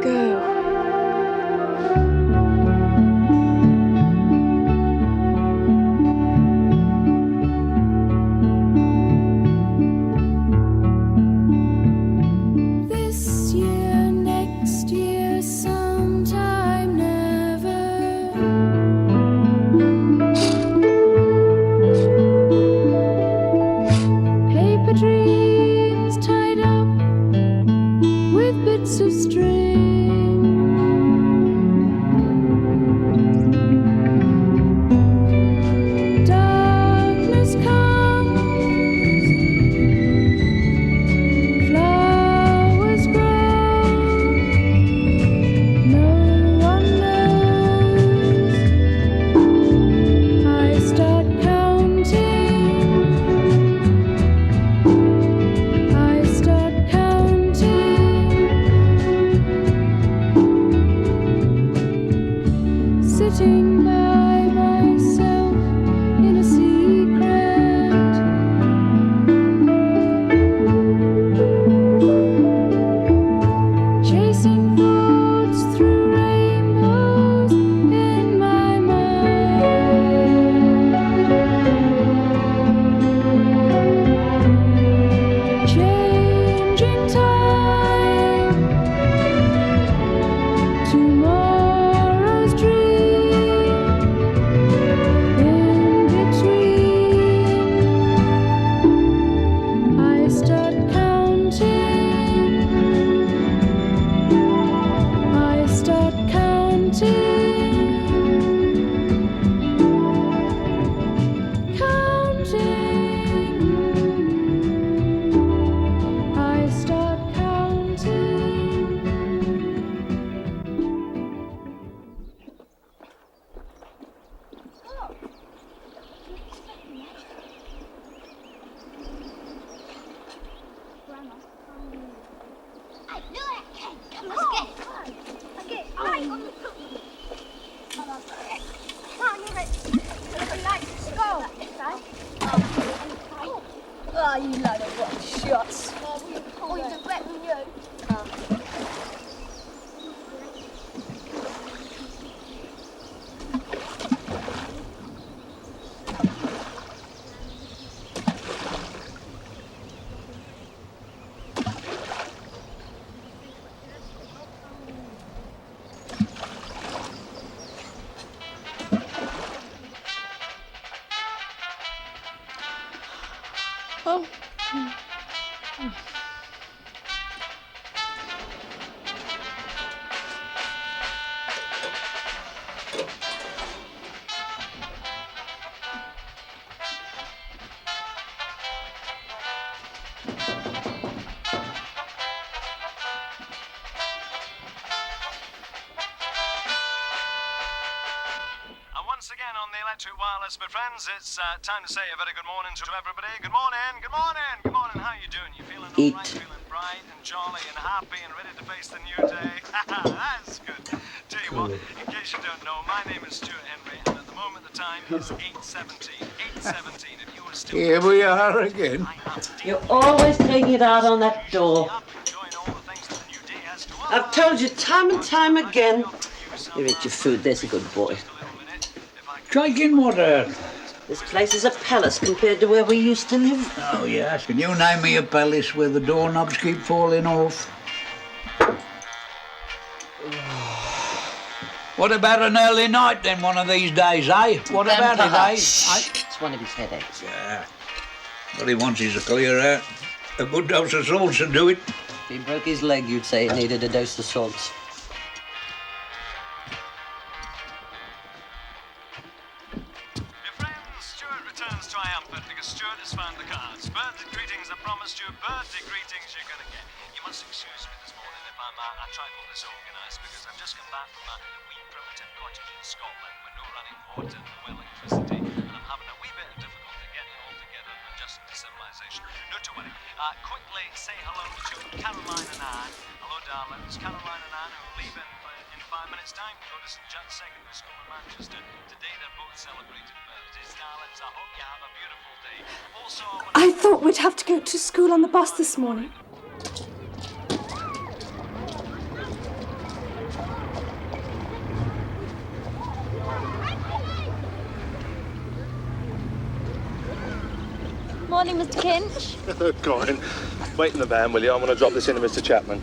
girl. This year, next year, sometime never. Paper dreams tied up with bits of string. Darkness comes, flowers grow, no one knows. I start counting, I start counting, sitting by myself in a secret, chasing thoughts through rainbows in my mind, changing time, tomorrow's dream, in between. I start counting, I start counting, counting, I start counting. I knew it, Ken. Come, let's get it. Okay. Right on the top. Come on, you're ready. Let's go. Oh, you load of rock shots. Oh, you're the wet with you. Oh. And once again on the Electric Wireless, my friends, it's time to say a very good morning to everybody. Good morning, good morning, good morning. How you doing? You feeling all right? Feeling bright and jolly and happy and ready to face the new day? That's good. Tell you what, in case you don't know, my name is Stuart Henry, and at the moment the time is 8:17. 8:17. If you were still Here we are again. You're always taking it out on that door. enjoying all the things that the new day has to offer. I've told you time and time again. You eat your food, there's a good boy. Drinking water. This place is a palace compared to where we used to live. Oh, yes. Can you name me a palace where the doorknobs keep falling off? What about an early night then, one of these days, eh? What about it, eh? Shh. It's one of his headaches. Yeah. What he wants is a clear out. A good dose of salt should do it. If he broke his leg, you'd say it needed a dose of salts. Your friend Stuart returns triumphant because Stuart has found the cards. Birthday greetings, I promised you. Birthday greetings you're going to get. You must excuse me this morning if I trifle disorganised because I've just come back from a wee primitive cottage in Scotland with no running water, no electricity, and I'm having a wee bit of difficulty getting it all together and adjusting to civilization. Not to worry. Quickly say hello to Caroline and Anne. Hello, darlings. Caroline and Anne who are leaving in 5 minutes' time to go to St John's Secondary School in Manchester. Today they're both celebrating birthdays. Darlings, I hope you have a beautiful day. Also, I thought we'd have to go to school on the bus this morning. morning, Mr. Kinch. Corin, wait in the van, will you? I want to drop this into Mr. Chapman.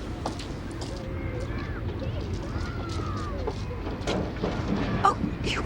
Oh, phew.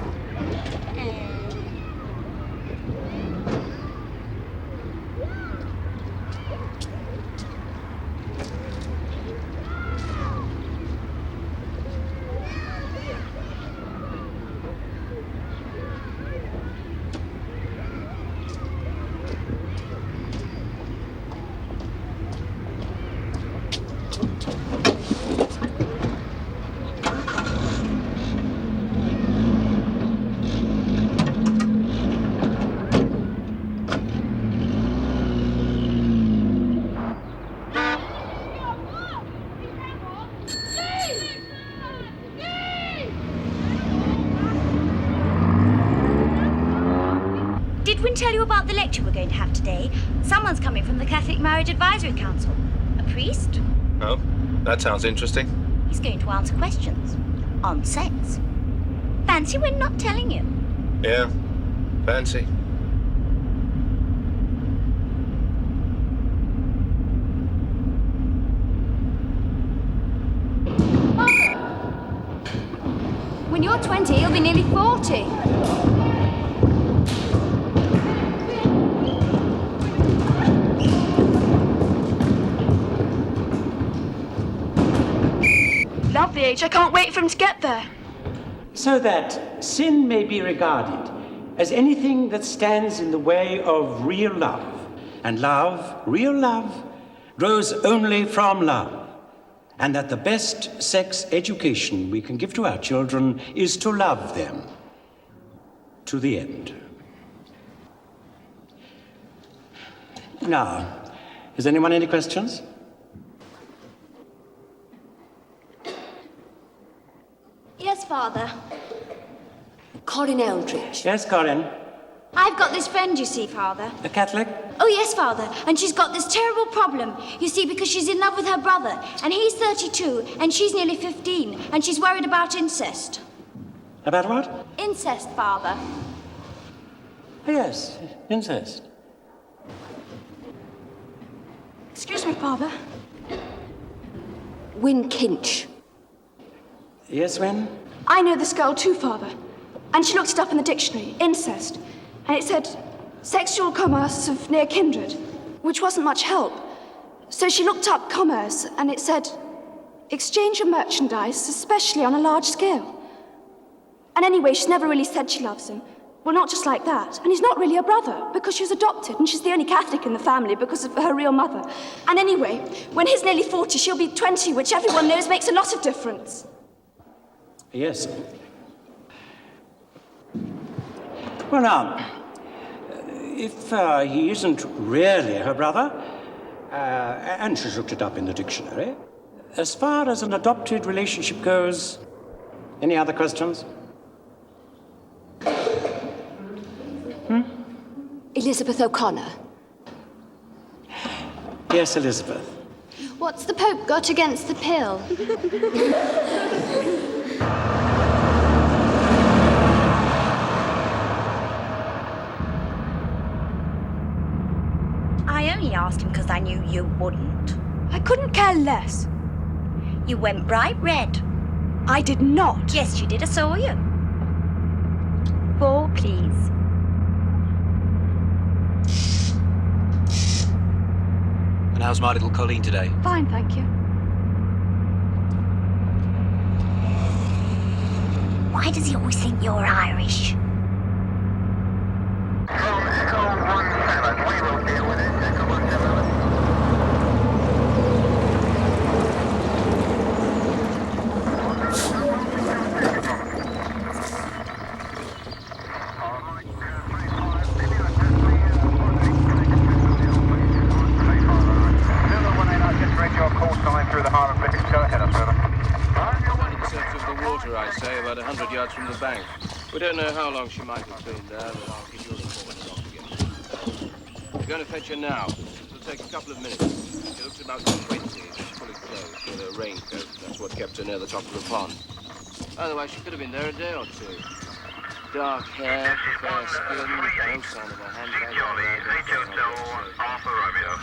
Did Wynne tell you about the lecture we're going to have today? Someone's coming from the Catholic Marriage Advisory Council. A priest? Oh, that sounds interesting. He's going to answer questions on sex. Fancy Wynne not telling you. Yeah, fancy. When you're 20, you'll be nearly 40. Love the age. I can't wait for him to get there. So that sin may be regarded as anything that stands in the way of real love. And love, real love, grows only from love. And that the best sex education we can give to our children is to love them to the end. Now, has anyone any questions? Yes, Father. Corin Eldridge. Yes, Corin. I've got this friend, you see, Father. A Catholic? Oh, yes, Father. And she's got this terrible problem. You see, because she's in love with her brother. And he's 32, and she's nearly 15. And she's worried about incest. About what? Incest, Father. Oh, yes, incest. Excuse me, Father. Wynne Kinch. Yes, Wynne? I know this girl too, Father. And she looked it up in the dictionary, incest. And it said, sexual commerce of near kindred, which wasn't much help. So she looked up commerce, and it said, exchange of merchandise, especially on a large scale. And anyway, she's never really said she loves him. Well, not just like that. And he's not really her brother, because she was adopted, and she's the only Catholic in the family because of her real mother. And anyway, when he's nearly 40, she'll be 20, which everyone knows makes a lot of difference. Yes. Well, now, if he isn't really her brother, and she's looked it up in the dictionary, as far as an adopted relationship goes, any other questions? Elizabeth O'Connor. Yes, Elizabeth. What's the Pope got against the pill? I only asked him because I knew you wouldn't. I couldn't care less. You went bright red. I did not. Yes, you did. I saw you. 4, please. And how's my little Colleen today? Fine, thank you. Why does he always think you're Irish? About 100 yards from the bank. We don't know how long she might have been there, but I'll give you a report when off again. We're going to fetch her now. It'll take a couple of minutes. She looks about 20. She's fully clothed with her raincoat. That's what kept her near the top of the pond. Otherwise, she could have been there a day or two. Dark hair, fair skin, no sign of a handbag.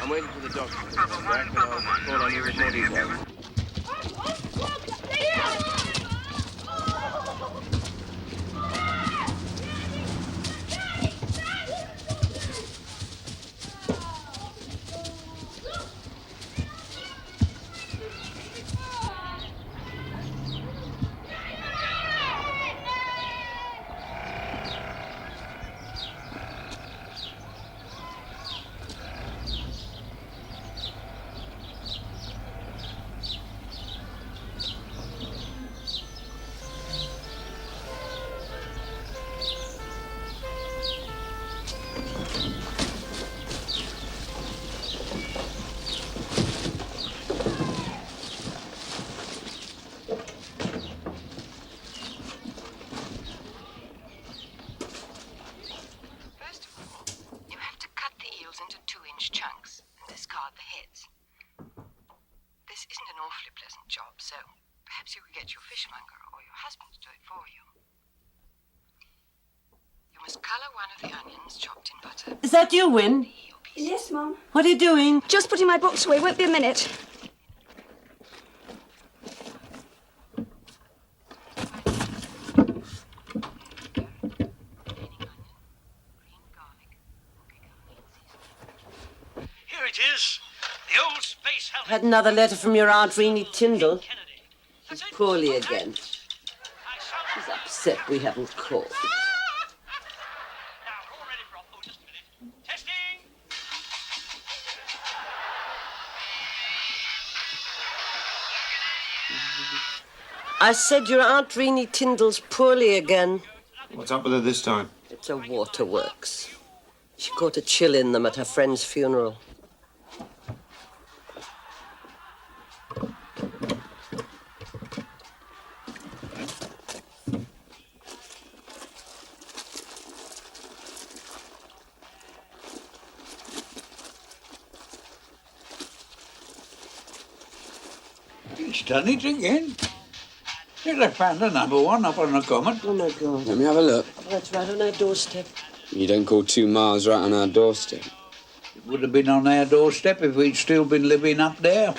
I'm waiting for the doctor to come back, and I'll call on you with more details. into 2-inch chunks and discard the heads. This isn't an awfully pleasant job, so perhaps you could get your fishmonger or your husband to do it for you. You must colour one of the onions chopped in butter. Is that you, Win? Yes, Mum. What are you doing? Just putting my books away. Won't be a minute. Here it is. The old space helmet. Had another letter from your Aunt Renee Tyndall. She's poorly again. She's upset we haven't called. I said your Aunt Renee Tyndall's poorly again. What's up with her this time? It's a waterworks. She caught a chill in them at her friend's funeral. He's done it again. Yes, I found another one up on the common. Oh, my God. Let me have a look. That's right on our doorstep. You don't call 2 miles right on our doorstep. It would have been on our doorstep if we'd still been living up there.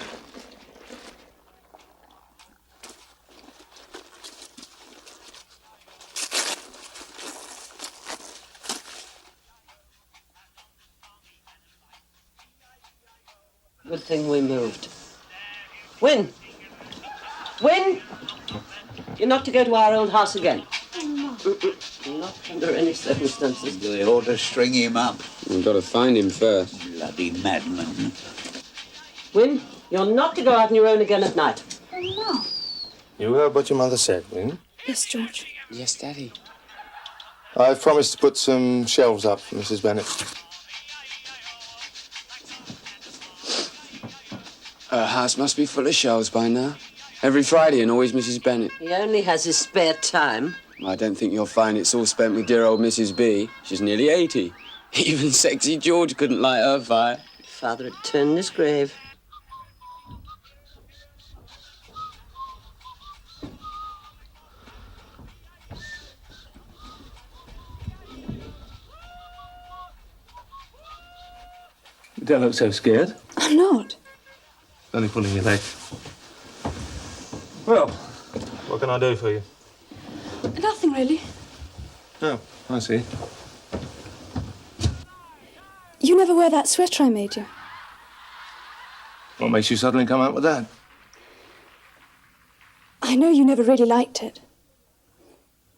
Good thing we moved. Win! Win! You're not to go to our old house again. Not under any circumstances. They ought to string him up. We've got to find him first. Bloody madman. Win, you're not to go out on your own again at night. You heard what your mother said, Win? Yes, George. Yes, Daddy. I've promised to put some shelves up for Mrs. Bennet. Her house must be full of shelves by now. Every Friday and always Mrs. Bennet. He only has his spare time. I don't think you'll find it's all spent with dear old Mrs. B. She's nearly 80. Even sexy George couldn't light her fire. Father had turned his grave. You don't look so scared. I'm not. Only pulling your leg. Well, what can I do for you? Nothing really. Oh, I see. You never wear that sweater I made you. What makes you suddenly come out with that? I know you never really liked it.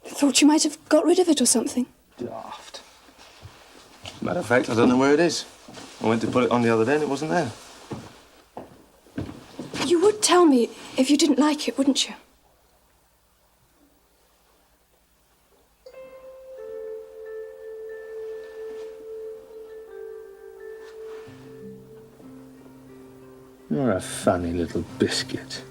Thought you might have got rid of it or something. Daft. Matter of fact, I don't know where it is. I went to put it on the other day and it wasn't there. You would tell me if you didn't like it, wouldn't you? You're a funny little biscuit.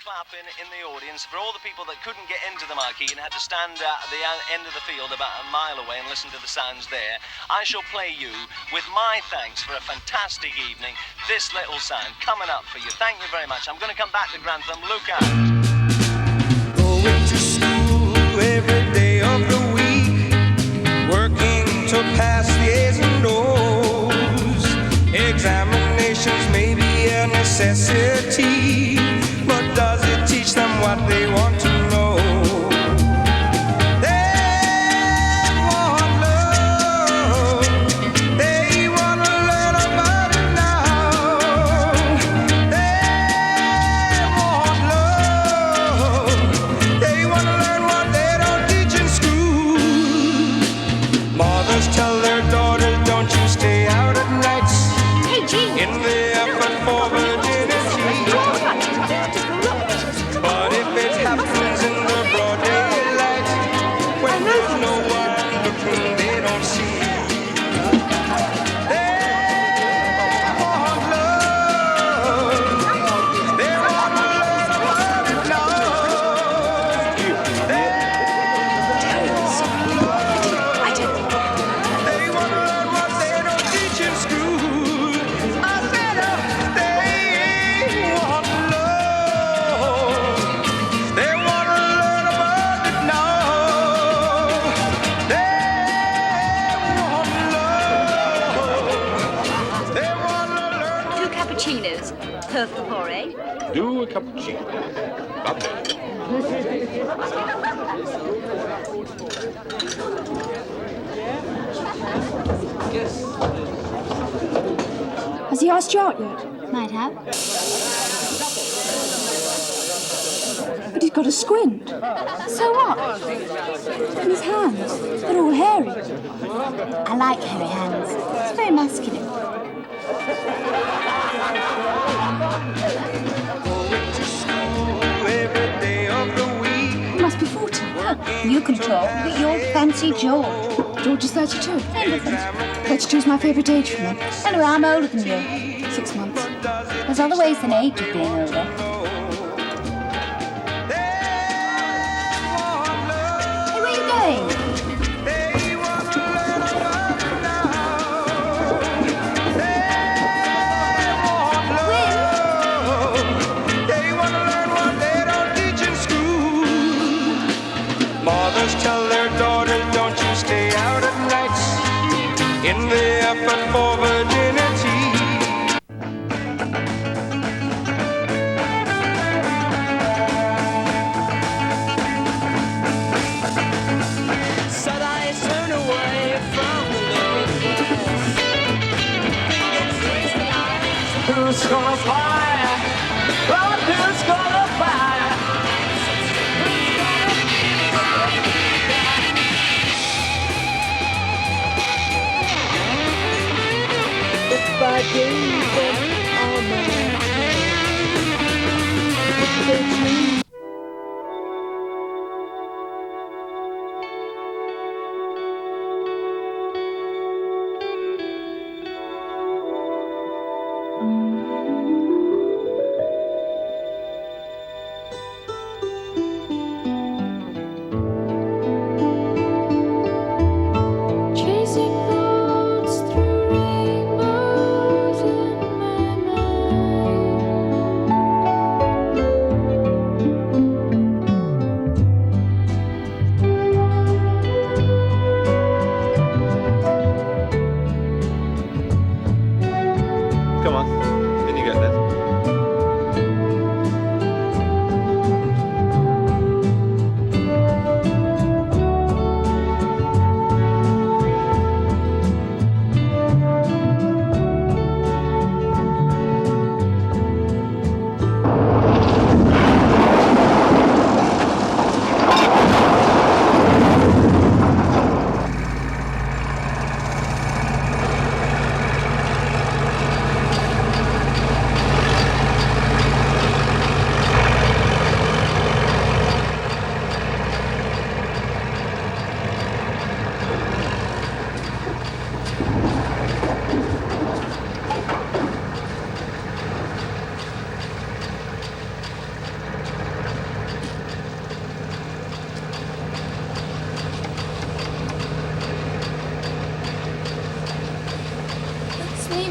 Clapping in the audience for all the people that couldn't get into the marquee and had to stand at the end of the field about a mile away and listen to the sounds there. I shall play you with my thanks for a fantastic evening. This little sound coming up for you. Thank you very much. I'm going to come back to Grantham. Look out. Going to school every day of the week, working to pass the A's and O's. Examinations may be a necessity, but does it teach them what they want to know? They want love. They want to learn about it now. They want love. They want to learn what they don't teach in school. Mothers tell their daughters, don't you stay out at nights. Hey, Gene. In the effort for virginity. But if it happens in the broad daylight, when there's no one looking, they don't see. They want love. They want to learn about it now. They want to learn what they don't teach in school. I said they want love. They want to learn about it now. They want love. They want to learn. 2 cappuccinos per favore. Do a cappuccino. Has he asked you out yet? Might have. But he's got a squint. So what? And his hands, they're all hairy. I like hairy hands. It's very masculine. Going to school every day of the week. He must be 40. You can talk, but you'll fancy George. George is 32. Same difference. 32 is my favourite age for me. Anyway, I'm older than you. 6 months. There's other ways than age of being older. Hey, where are you going? They want to learn about it now. They want love. They want to learn what they don't teach in school. Mothers tell their daughters, don't you stay out at nights in the effort for virginity. Said I turn away from the looking glass. Who's gonna fire? Oh, who's gonna fire? If I gave them all my heart, Chase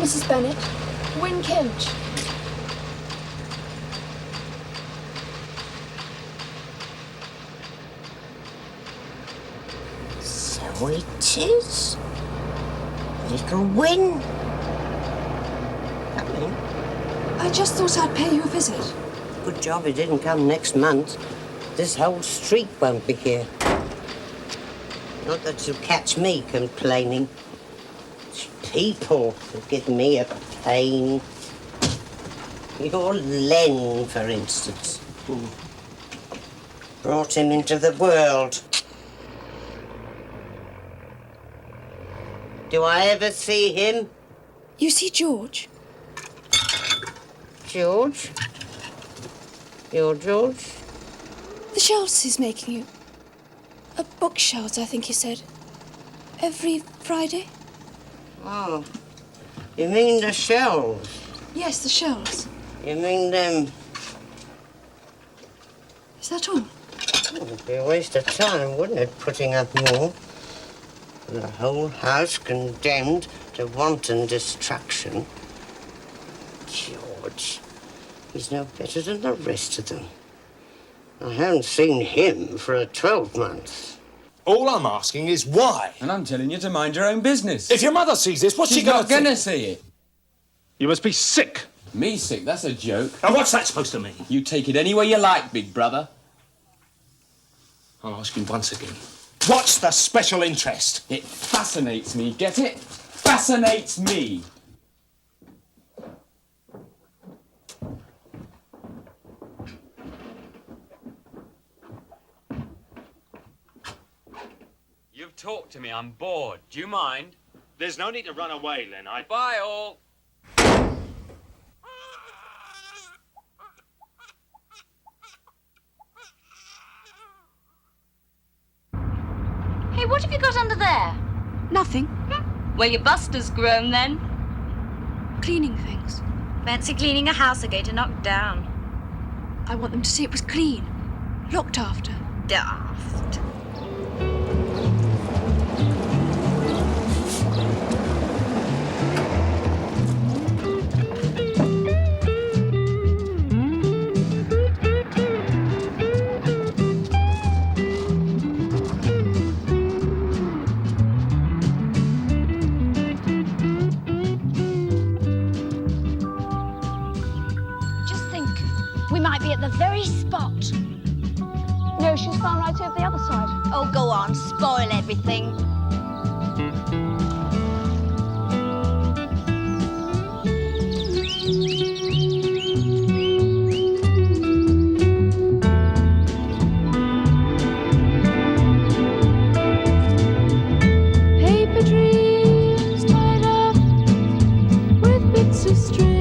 Mrs. Bennet. Win Kinch. So it is. Little Win. Come in. I just thought I'd pay you a visit. Good job he didn't come next month. This whole street won't be here. Not that you'll catch me complaining. It's people who give me a pain. Your Len, for instance. Brought him into the world. Do I ever see him? You see George? George? Your George? The shelves he's making you. Bookshelves, I think he said. Every Friday? Oh, you mean the shelves? Yes, the shelves. You mean them? Is that all? It would be a waste of time, wouldn't it, putting up more? And the whole house condemned to wanton destruction. George, he's no better than the rest of them. I haven't seen him for a 12-month. All I'm asking is why? And I'm telling you to mind your own business. If your mother sees this, what's she She's gonna not gonna see it. You must be sick. Me sick? That's a joke. And what's that supposed to mean? You take it any way you like, big brother. I'll ask you once again. What's the special interest? It fascinates me, get it? Fascinates me. You've talked to me, I'm bored. Do you mind? There's no need to run away, Len. Bye, all. Hey, what have you got under there? Nothing. Well, your Buster's grown then. Cleaning things. Fancy cleaning a house are going to knock down. I want them to see it was clean. Looked after. Daft. At the very spot. No, she's found right over the other side. Oh, go on, spoil everything. Paper dreams tied up with bits of string.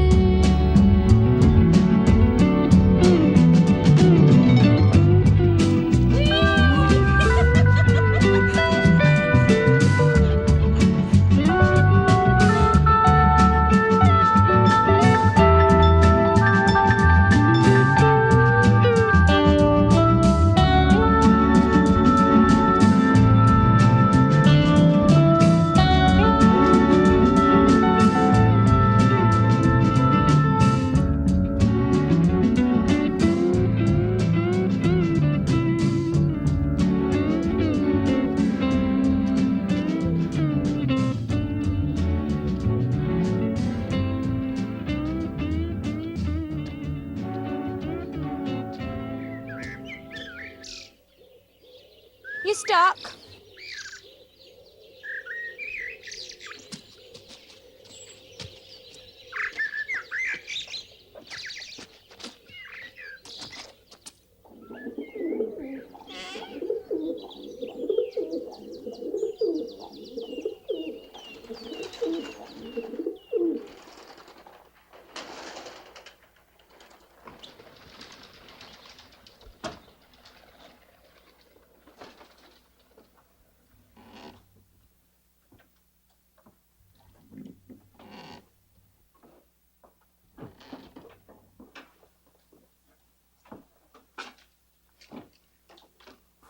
You stuck?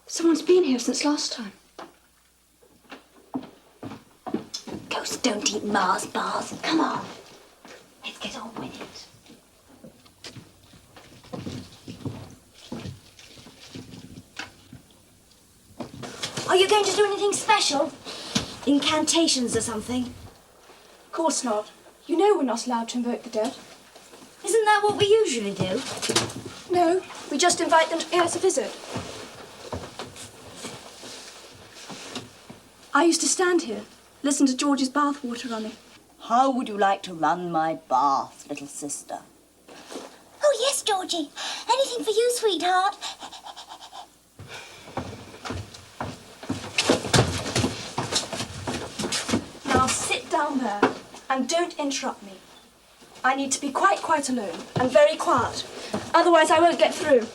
Someone's been here since last time. Ghosts don't eat Mars bars. Come on. get on with it. Are you going to do anything special? Incantations or something? Of course not. You know we're not allowed to invoke the dead. Isn't that what we usually do? No, we just invite them to pay us a visit. I used to stand here, listen to George's bathwater running. How would you like to run my bath, little sister? Oh, yes, Georgie. Anything for you, sweetheart. Now sit down there and don't interrupt me. I need to be quite alone and very quiet. Otherwise I won't get through.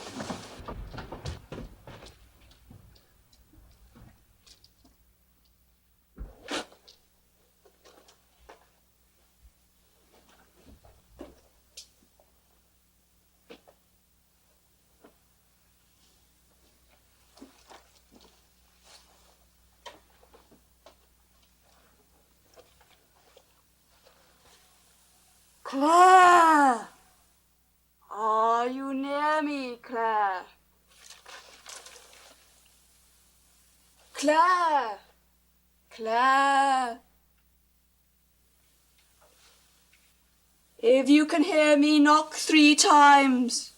Claire! Are you near me, Claire? Claire! Claire! If you can hear me, knock 3 times.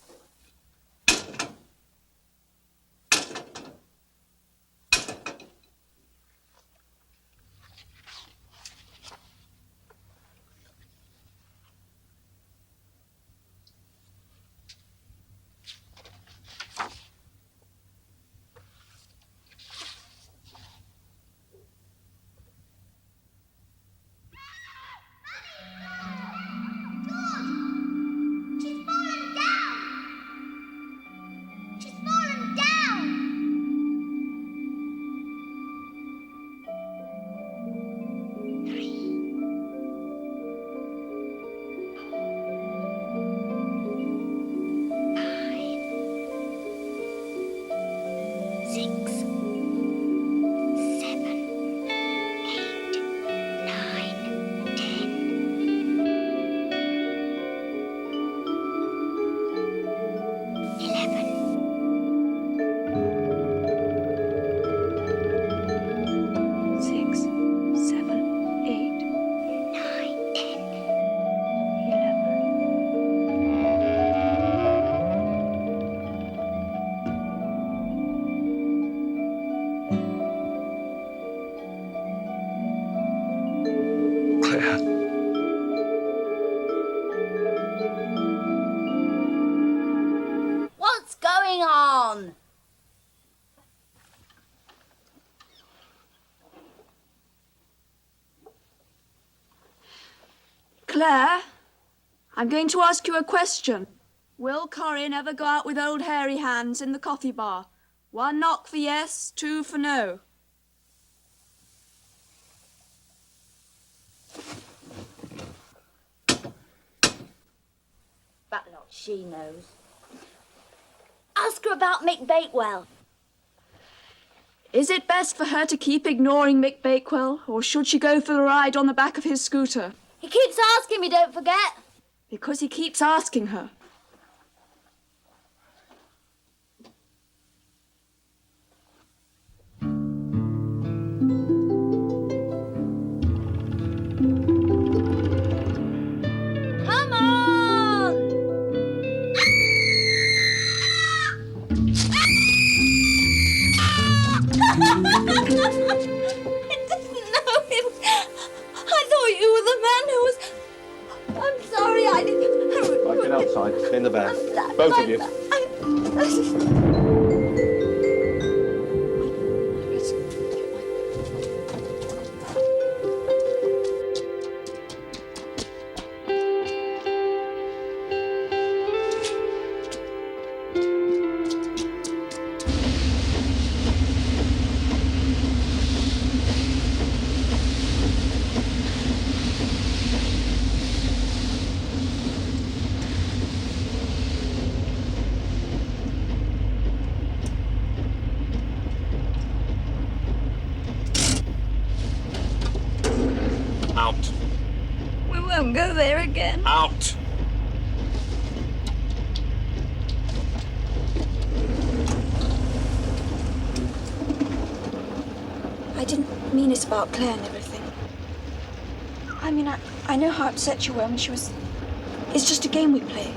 What's going on? Claire, I'm going to ask you a question. Will Corin ever go out with old hairy hands in the coffee bar? 1 knock for yes, 2 for no. That lot she knows. Ask her about Mick Bakewell. Is it best for her to keep ignoring Mick Bakewell, or should she go for the ride on the back of his scooter? He keeps asking me, don't forget. Because he keeps asking her. Come on! I didn't know him. I thought you were the man who was... I'm sorry, I didn't... Right, get outside. In the bath. Both of you. We won't go there again. Out. I didn't mean it about Claire and everything. I mean, I know how upset you were when she was... It's just a game we play.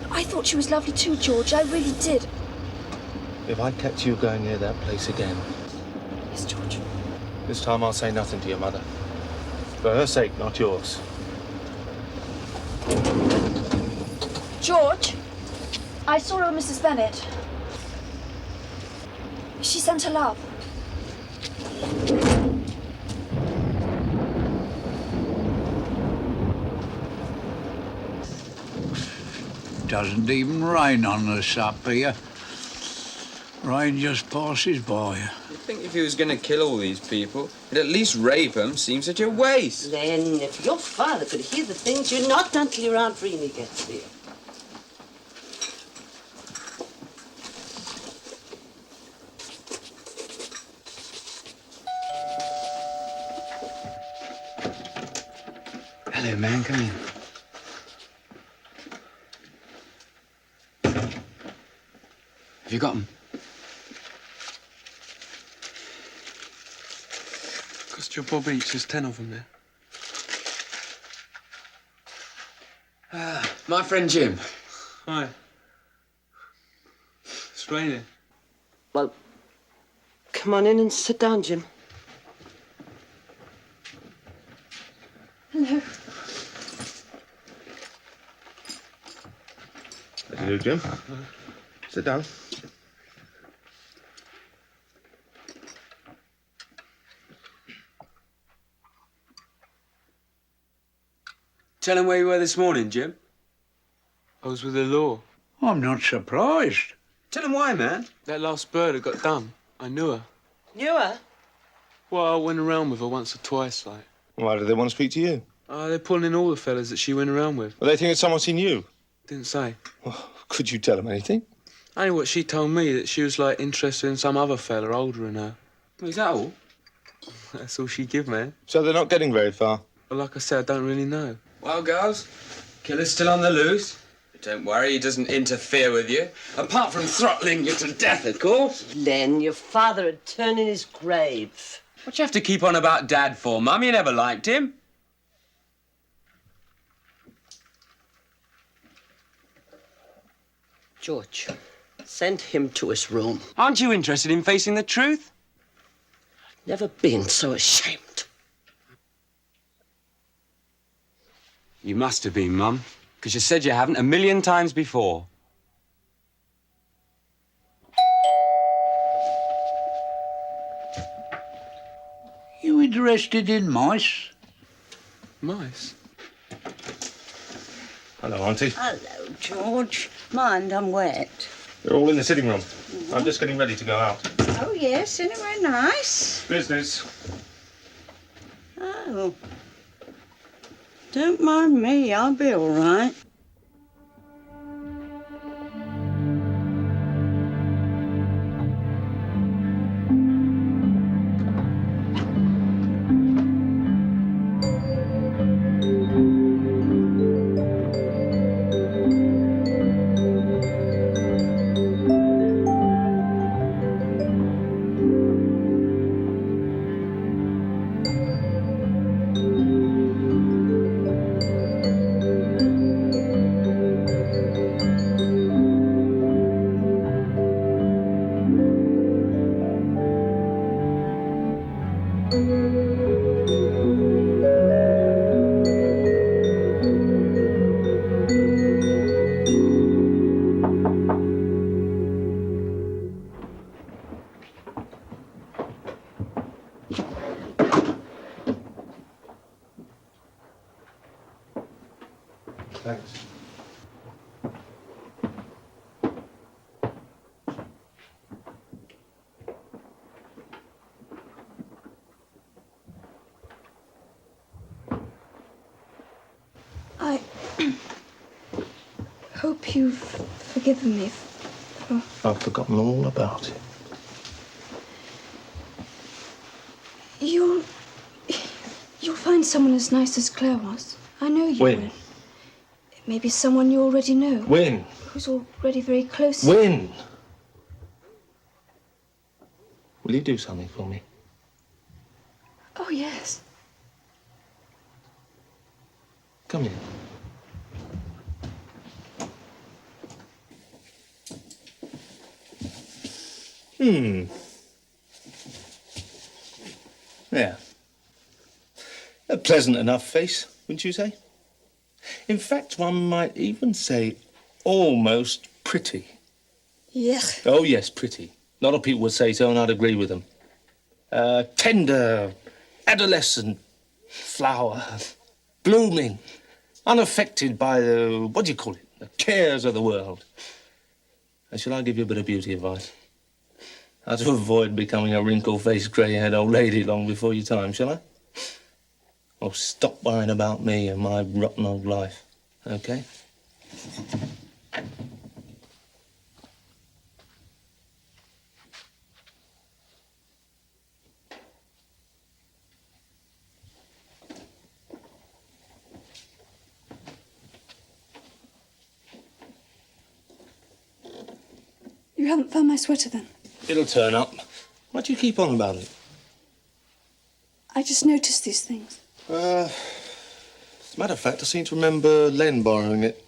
I thought she was lovely too, George. I really did. If I catch you going near that place again, Yes, George. this time I'll say nothing to your mother. For her sake, not yours. George, I saw old Mrs. Bennet. She sent her love. Doesn't even rain on us up here. Rain just passes by. You'd think if he was going to kill all these people, he'd at least rape them. Seems such a waste. Then, if your father could hear the things you're not done till your Aunt Reenie gets here. Hello, man. Come in. Have you got them? Cost your bob each. There's 10 of them there. My friend Jim. Hi. It's raining. Well, come on in and sit down, Jim. Hello. Hello, Jim. Sit down. Tell him where you were this morning, Jim. I was with the law. I'm not surprised. Tell him why, man. That last bird had got done. I knew her. Knew her? Well, I went around with her once or twice, like. Why do they want to speak to you? They're pulling in all the fellas that she went around with. Well, they think it's someone seen you. Didn't say. Well, could you tell them anything? Only what she told me, that she was, like, interested in some other fella older than her. Is that all? That's all she give, man. So they're not getting very far. Well, like I said, I don't really know. Well, girls, killer's still on the loose. But don't worry, he doesn't interfere with you. Apart from throttling you to death, of course. Len, your father had turned in his grave. What you have to keep on about Dad for, Mum? You never liked him. George, send him to his room. Aren't you interested in facing the truth? Never been so ashamed. You must have been, Mum, because you said you haven't 1,000,000 times before. You interested in mice? Mice? Hello, Auntie. Hello, George. Mind, I'm wet. They're all in the sitting room. I'm just getting ready to go out. Oh, yes, anywhere nice? Business. Oh. Don't mind me, I'll be all right. Thanks. I hope you've forgiven me for... I've forgotten all about it. You'll find someone as nice as Claire was. I know you When? will. It may be someone you already know. When? Who's already very close. When? Will you do something for me? Oh, yes. Come here. Yeah. A pleasant enough face, wouldn't you say? In fact, one might even say almost pretty. Yeah. Oh, yes, pretty. A lot of people would say so, and I'd agree with them. Tender, adolescent flower, blooming, unaffected by the, what do you call it, the cares of the world. And shall I give you a bit of beauty advice? How to avoid becoming a wrinkle-faced, grey-haired old lady long before your time, shall I? Oh, stop worrying about me and my rotten old life, okay? You haven't found my sweater, then? It'll turn up. Why do you keep on about it? I just noticed these things. As a matter of fact, I seem to remember Len borrowing it.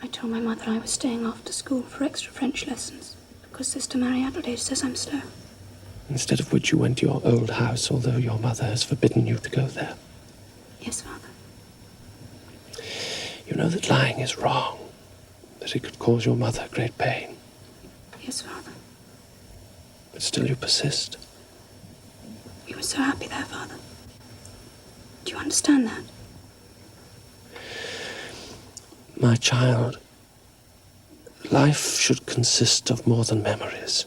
I told my mother I was staying after school for extra French lessons because Sister Mary Adelaide says I'm slow. Instead of which you went to your old house, although your mother has forbidden you to go there. Yes, Father. You know that lying is wrong, that it could cause your mother great pain. Yes, Father. But still you persist. We were so happy there, Father. Do you understand that? My child, life should consist of more than memories.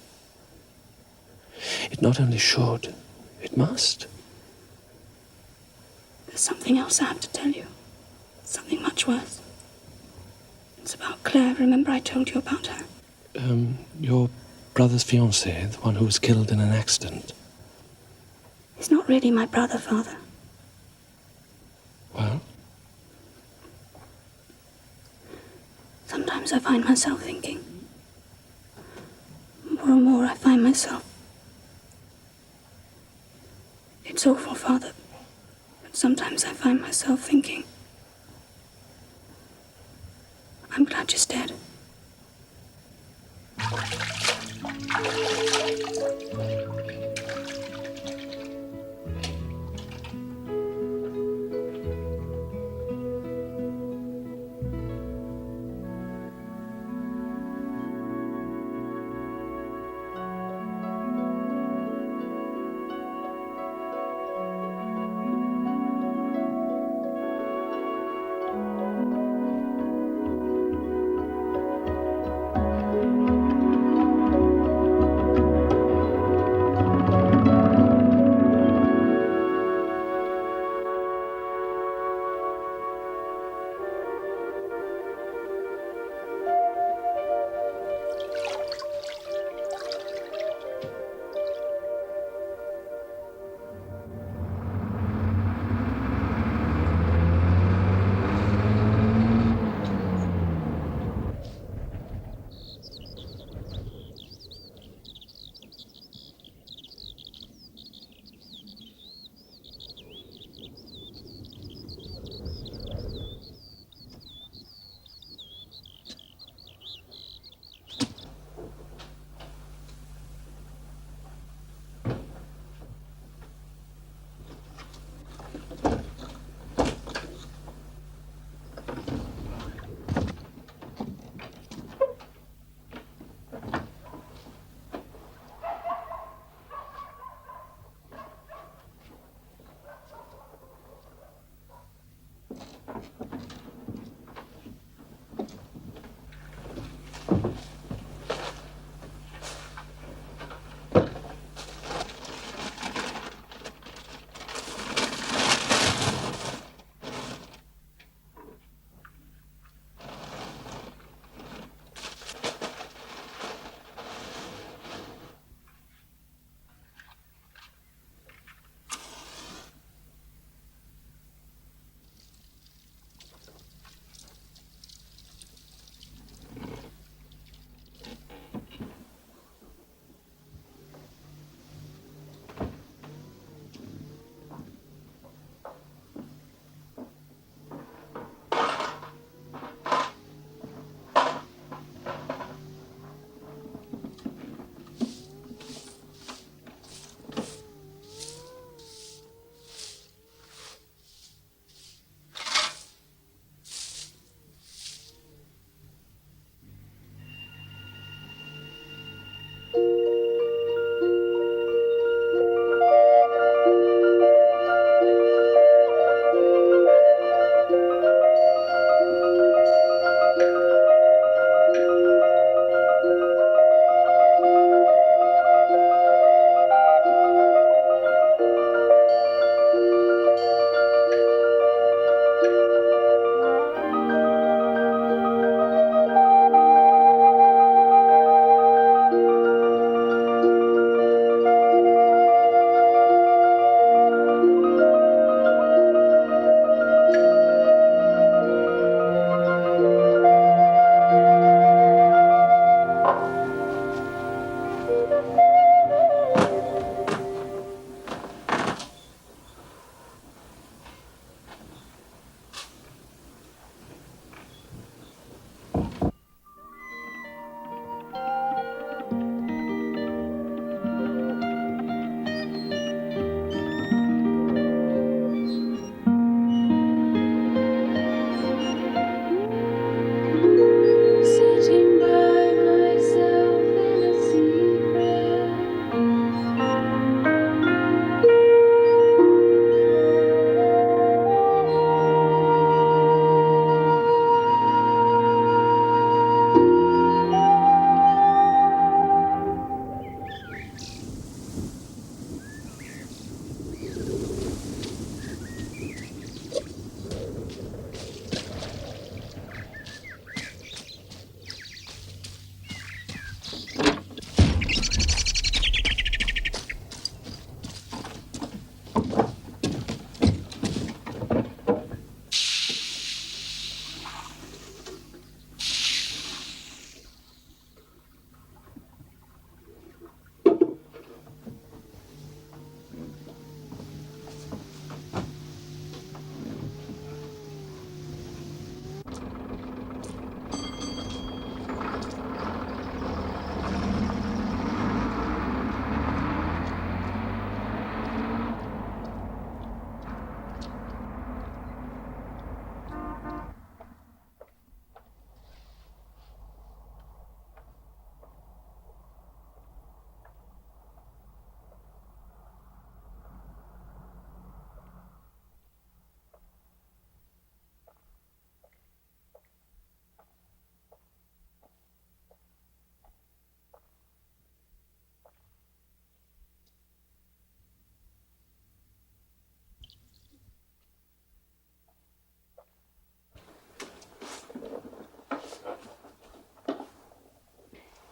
It not only should, it must. There's something else I have to tell you. Something much worse. It's about Claire. Remember I told you about her? Your brother's fiancée, the one who was killed in an accident. He's not really my brother, Father. Well? Sometimes I find myself thinking. More and more I find myself. It's awful, Father. But sometimes I find myself thinking. I'm glad you're dead.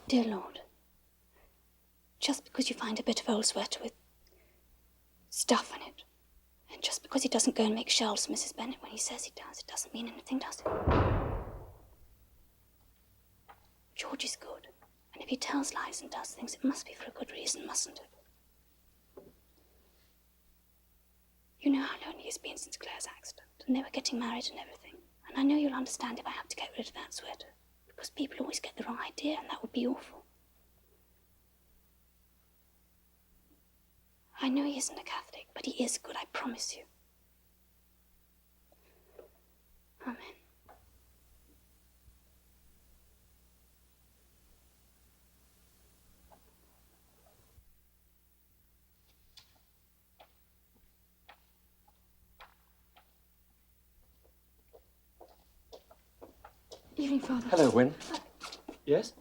Dear Lord, just because you find a bit of old sweater with stuff in it, and just because he doesn't go and make shelves for Mrs. Bennet when he says he does, it doesn't mean anything, does it? George is good, and if he tells lies and does things, it must be for a good reason, mustn't it? You know how lonely he's been since Claire's accident, and they were getting married and everything. And I know you'll understand if I have to get rid of that sweater, because people always get the wrong idea, and that would be awful. I know he isn't a Catholic, but he is good, I promise you. Amen. Evening, Father. Hello, Win. Yes?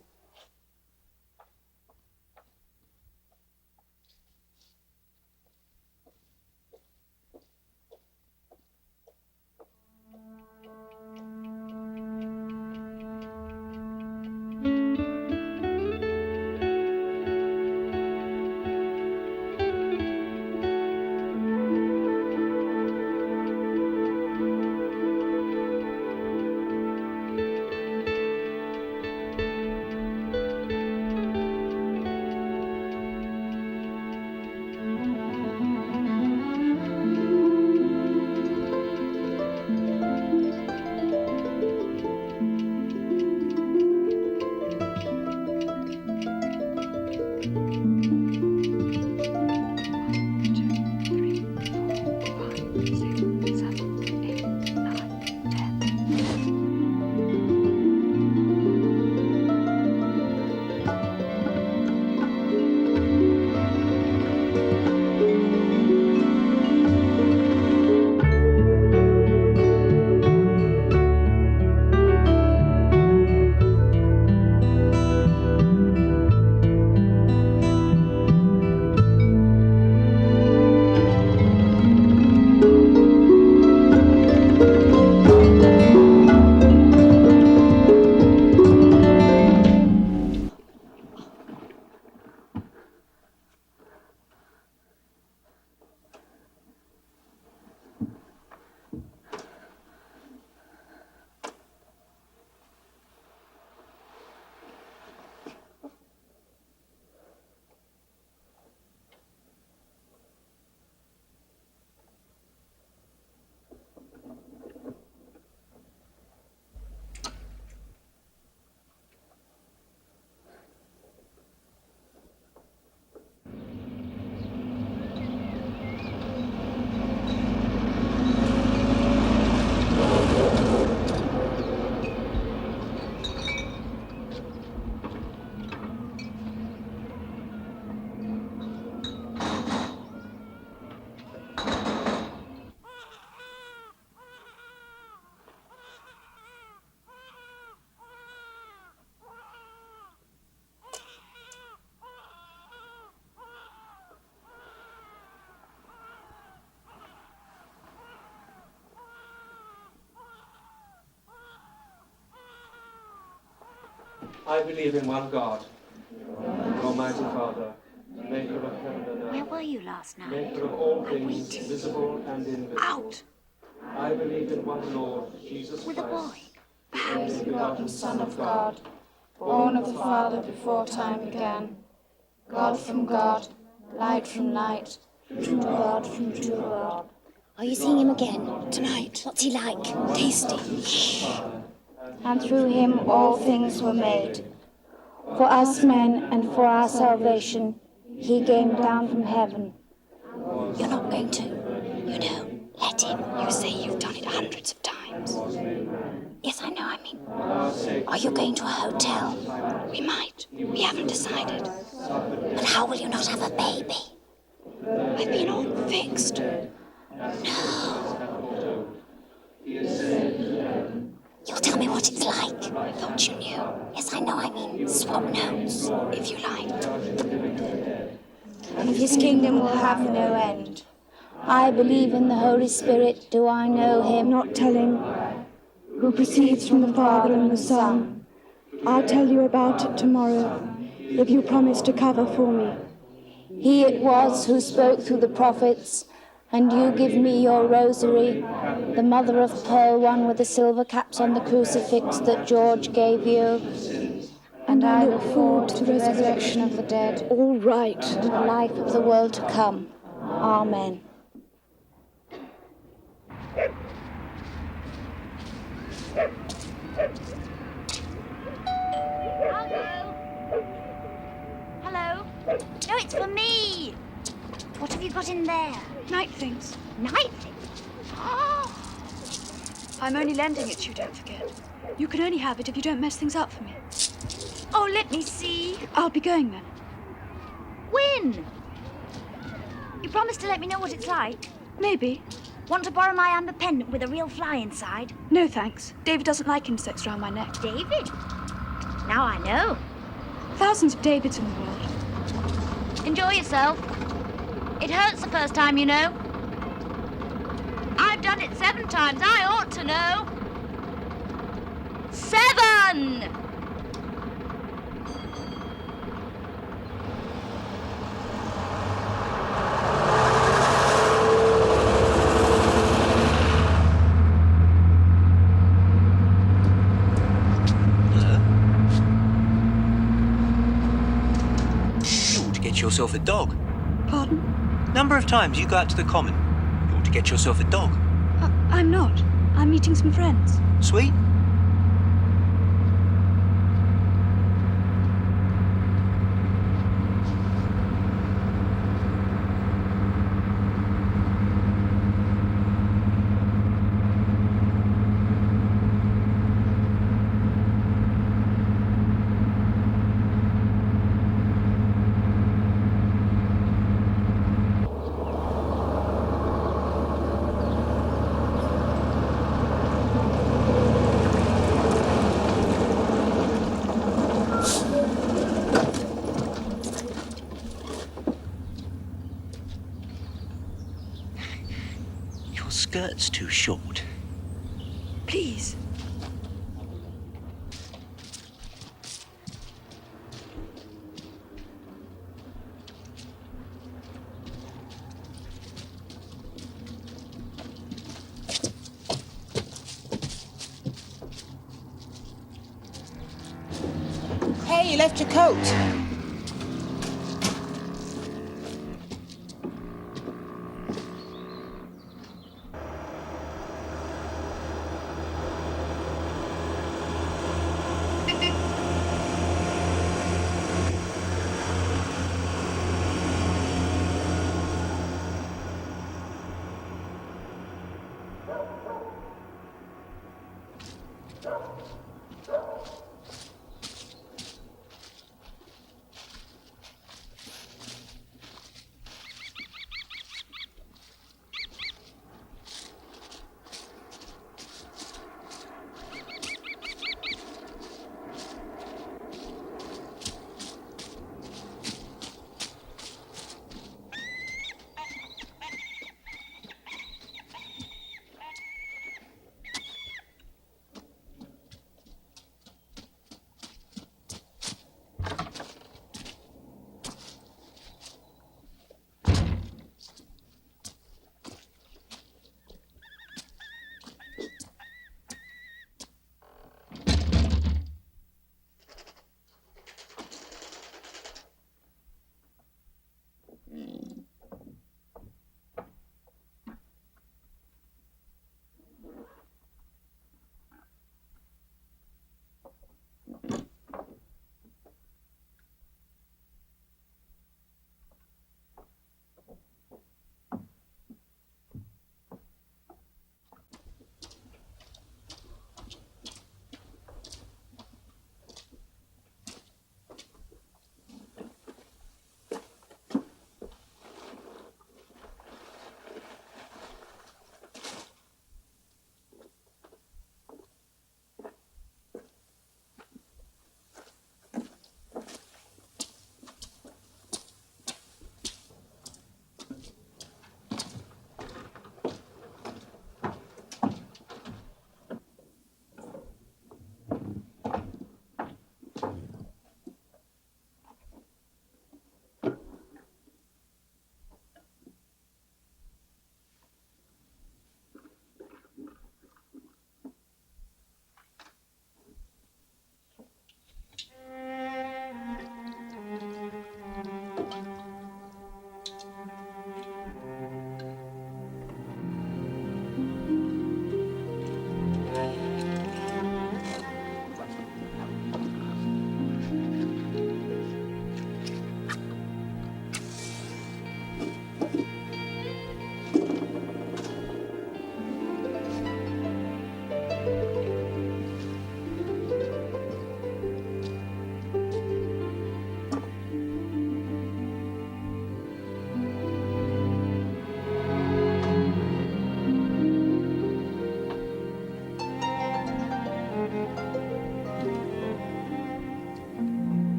I believe in one God, Almighty Father, maker of heaven and earth. Where were you last night? Maker of all things, visible and invisible. Out! I believe in one Lord, Jesus With a Christ. boy. the only begotten Son of God, born of the Father before time began, God from God, light from light, true God from true God. Are you seeing him again? Tonight. What's he like? Tasty. Shh. And through him all things were made. For us men and for our salvation, he came down from heaven. You're not going to, you know, let him. You say you've done it hundreds of times. Yes, I know, I mean, are you going to a hotel? We might. We haven't decided. But how will you not have a baby? I've been all fixed. No. You'll tell me what it's like. I thought you knew. Yes, I know, I mean, swap notes. If you liked. And his kingdom will have no end. I believe in the Holy Spirit. Do I know him? Not telling. Who proceeds from the Father and the Son. I'll tell you about it tomorrow. if you promise to cover for me. He it was who spoke through the prophets, and you give me your rosary, the mother of pearl one with the silver caps on the crucifix that George gave you. And I look forward to the resurrection of the dead. All right. And the life of the world to come. Amen. Hello? No, it's for me. What have you got in there? Night things. Night things? Oh. I'm only lending it to you, don't forget. You can only have it if you don't mess things up for me. Oh, let me see. I'll be going then. When? You promised to let me know what it's like. Maybe. Want to borrow my amber pendant with a real fly inside? No, thanks. David doesn't like insects around my neck. David? Now I know. Thousands of Davids in the world. Enjoy yourself. It hurts the first time, you know. I've done it 7 times. I ought to know. 7! Yourself a dog. Pardon? Number of times you go out to the common. You ought to get yourself a dog. I'm not. I'm meeting some friends. Sweet? Skirt's too short. Please. Hey, you left your coat.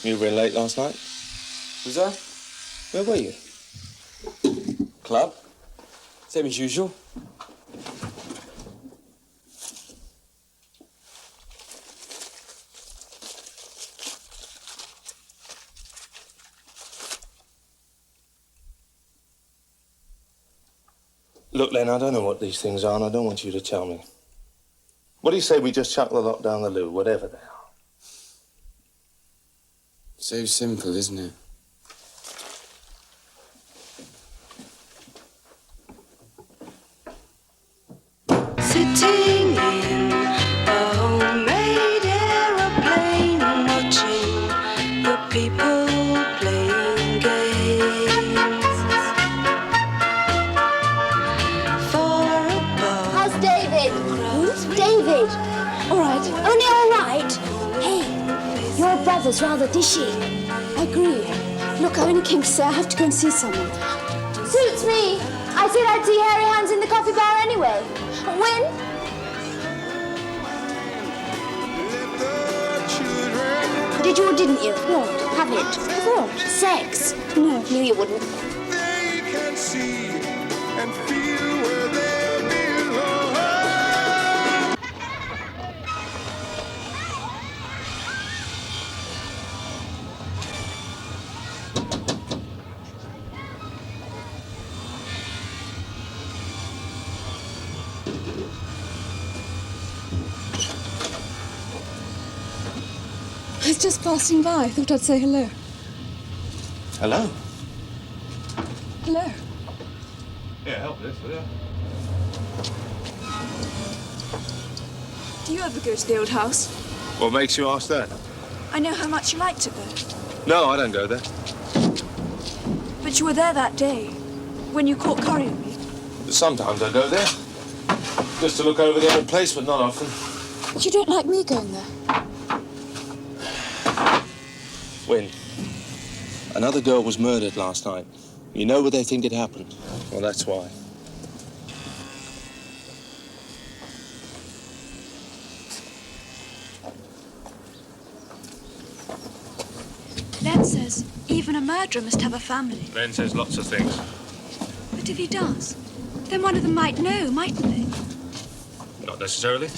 You were in late last night? Was I? Where were you? Club. Same as usual. Look, Len, I don't know what these things are, and I don't want you to tell me. What do you say we just chuck the lot down the loo, whatever they are? So simple, isn't it? Sitting in a homemade aeroplane, watching the people playing games. Far above. How's David? Who's David? All right. Only all right. Hey, your brother's rather dishy. I agree. Look, I only came to say I have to go and see someone. Suits me. I said I'd see Harry Hans in the coffee bar anyway. When? Did you or didn't you? What? Have it. What? Sex? No, knew you wouldn't. They can see and feel where they belong. I was just passing by. I thought I'd say hello. Hello? Hello. Yeah, help this, will you? Do you ever go to the old house? What makes you ask that? I know how much you liked it there. No, I don't go there. But you were there that day, when you caught Corrie and me. Sometimes I go there. Just to look over the old place, but not often. But you don't like me going there. When? Another girl was murdered last night. You know where they think it happened? Well, that's why. Len says even a murderer must have a family. Len says lots of things. But if he does, then one of them might know, mightn't they? Not necessarily.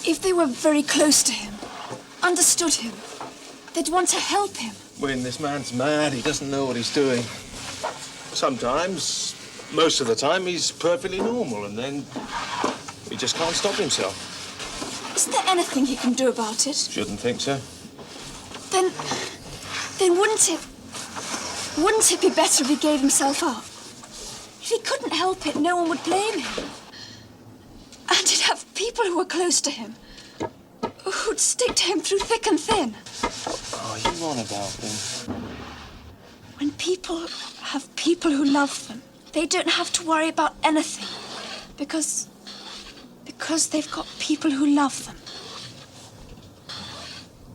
If they were very close to him, understood him, they'd want to help him. When this man's mad, he doesn't know what he's doing. Sometimes, most of the time, he's perfectly normal, and then he just can't stop himself. Isn't there anything he can do about it? Shouldn't think so. Then wouldn't it be better if he gave himself up? If he couldn't help it, no one would blame him. And he'd have people who were close to him, who'd stick to him through thick and thin. Oh, you on about him? When people have people who love them, they don't have to worry about anything. Because they've got people who love them.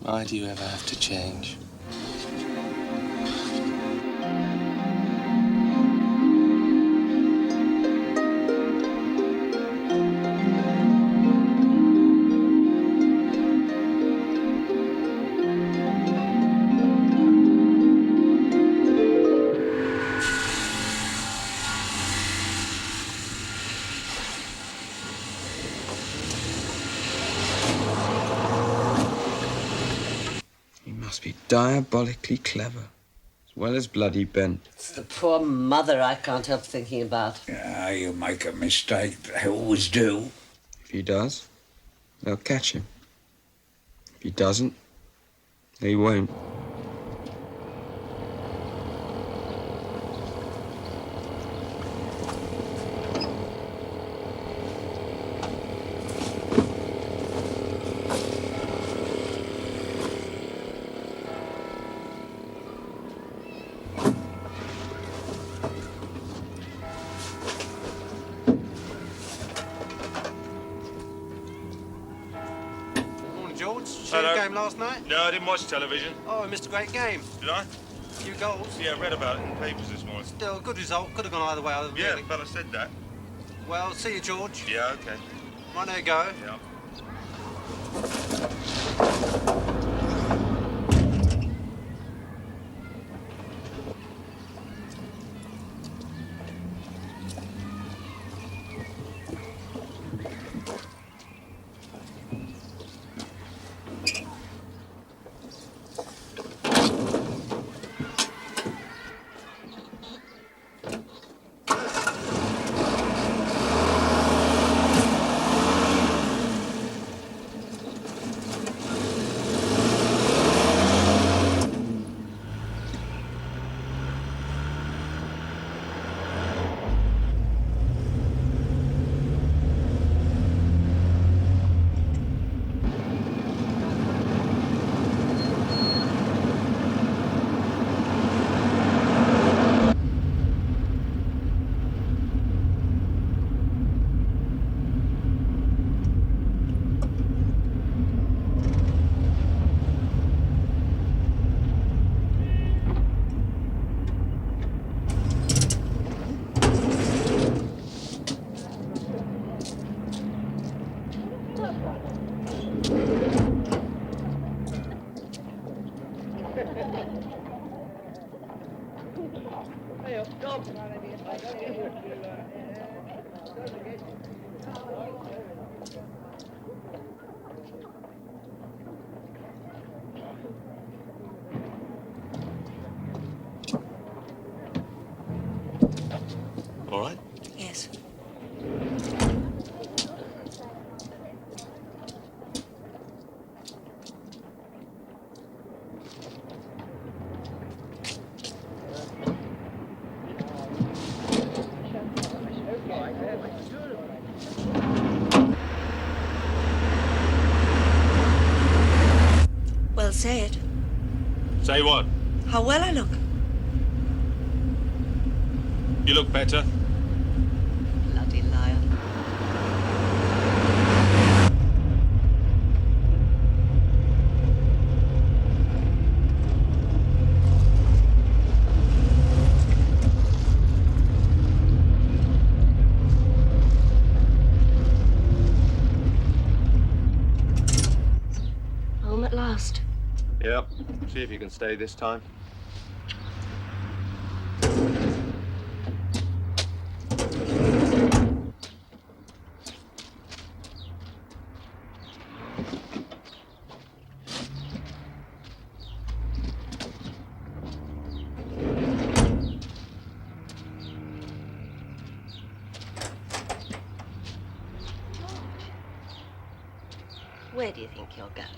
Why do you ever have to change? Must be diabolically clever, as well as bloody bent. It's the poor mother I can't help thinking about. Yeah, you make a mistake. They always do. If he does, they'll catch him. If he doesn't, they won't. Game last night? No, I didn't watch television. Oh, I missed a great game. Did I? A few goals. Yeah, I read about it in the papers this morning. Still, good result. Could have gone either way. Yeah, the fella said that. Well, see you, George. Yeah, okay. Right, there you go. Yep. All right? Yes. Well, say it. Say what? How well I look. You look better. Bloody liar. Home at last. Yep. See if you can stay this time. Where do you think you're going?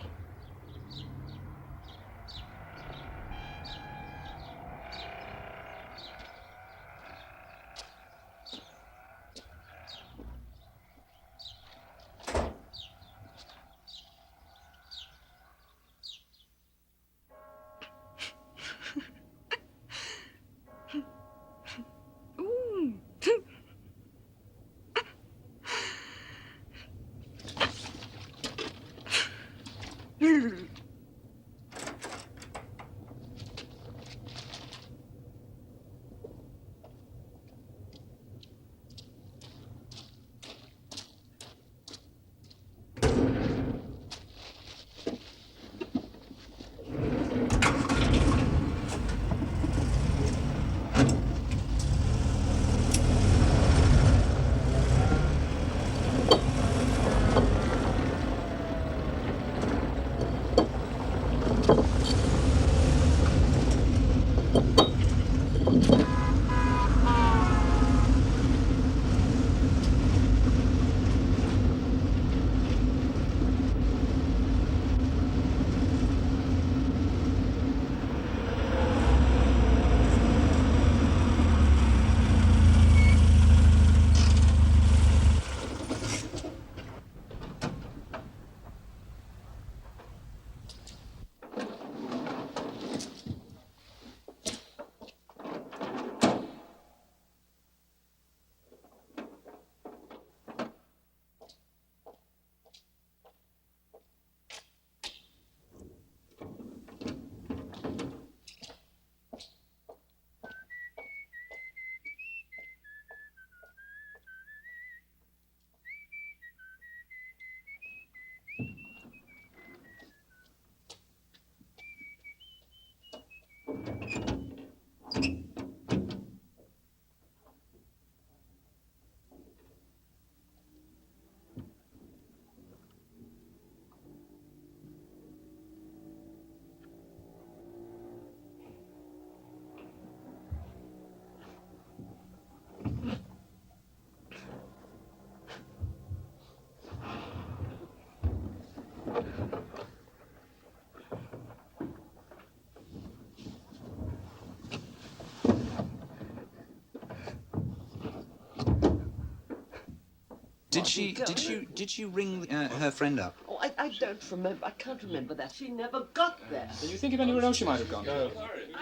Did you ring her friend up? Oh, I don't remember. I can't remember that. She never got there. Can you think of anywhere else she might have gone? No.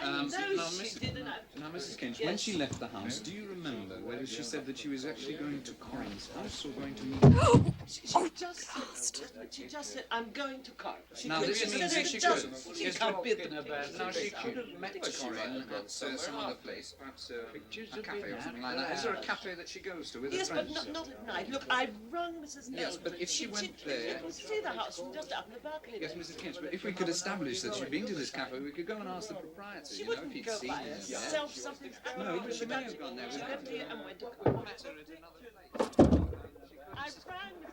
Now, Mrs. Kinch, when she left the house, do you remember whether she said that she was actually going to Corin's house or going to meet She just said, I'm going to Corin. Now, this means that she could. She can't be the Now, she could have met Corin at some other place, perhaps a cafe or something like that. Is there a cafe that she goes to with her Yes, friends? but not at night. Look, I rung Mrs. Nelson. Yes, but if she went there... She could see the house from just up in the balcony. Yes, Mrs. Kinch, but if we could establish that she'd been to this cafe, we could go and ask the proprietor, She you know, if wouldn't he'd go seen by her. herself. Something's happened. No, but she may have gone there She with left her. here and went to Corin. I rang Mrs. Nelson.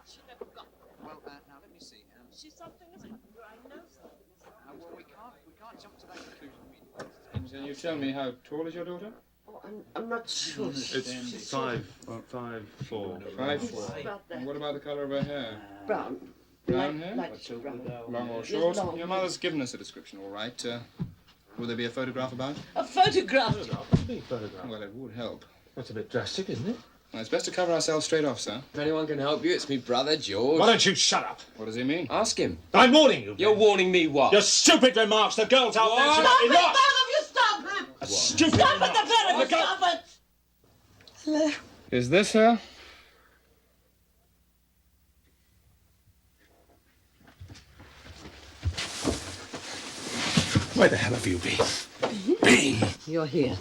She never got there. Well, now let me see. Something has happened. I know something has happened. Well, we can't jump to that conclusion. Can you tell me how tall is your daughter? Oh, I'm not sure. It's 5'4". 5'4". And what about the colour of her hair? Brown. Brown hair? Light brown. Long or Yes, short? long. Your mother's given us a description, all right. Will there be a photograph about? A photograph? Well, it would help. That's a bit drastic, isn't it? Well, it's best to cover ourselves straight off, sir. If anyone can help you, it's me brother, George. Why don't you shut up? What does he mean? Ask him. I'm warning you. You're warning me what? Your stupid remarks. The girl's out there. She Stop might it, be both lost. of you! Stop him! A stupid Stop it, remark. the pair of you! Look out. Stop it! Hello. Is this her? Where the hell have you been? You're here.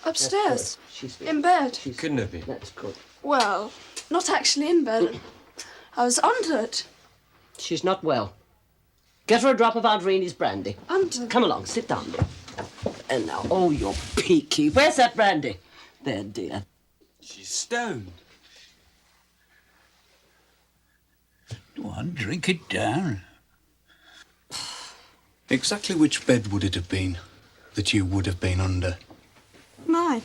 Upstairs. She's In bed. Couldn't have been. That's good. Well, not actually in bed. I was under it. She's not well. Get her a drop of Aunt Reenie's brandy. Under. Come along, sit down, dear. And now, oh, you're peaky. Where's that brandy? There, dear. She's stoned. Go on, drink it down. Exactly which bed would it have been that you would have been under? Mine.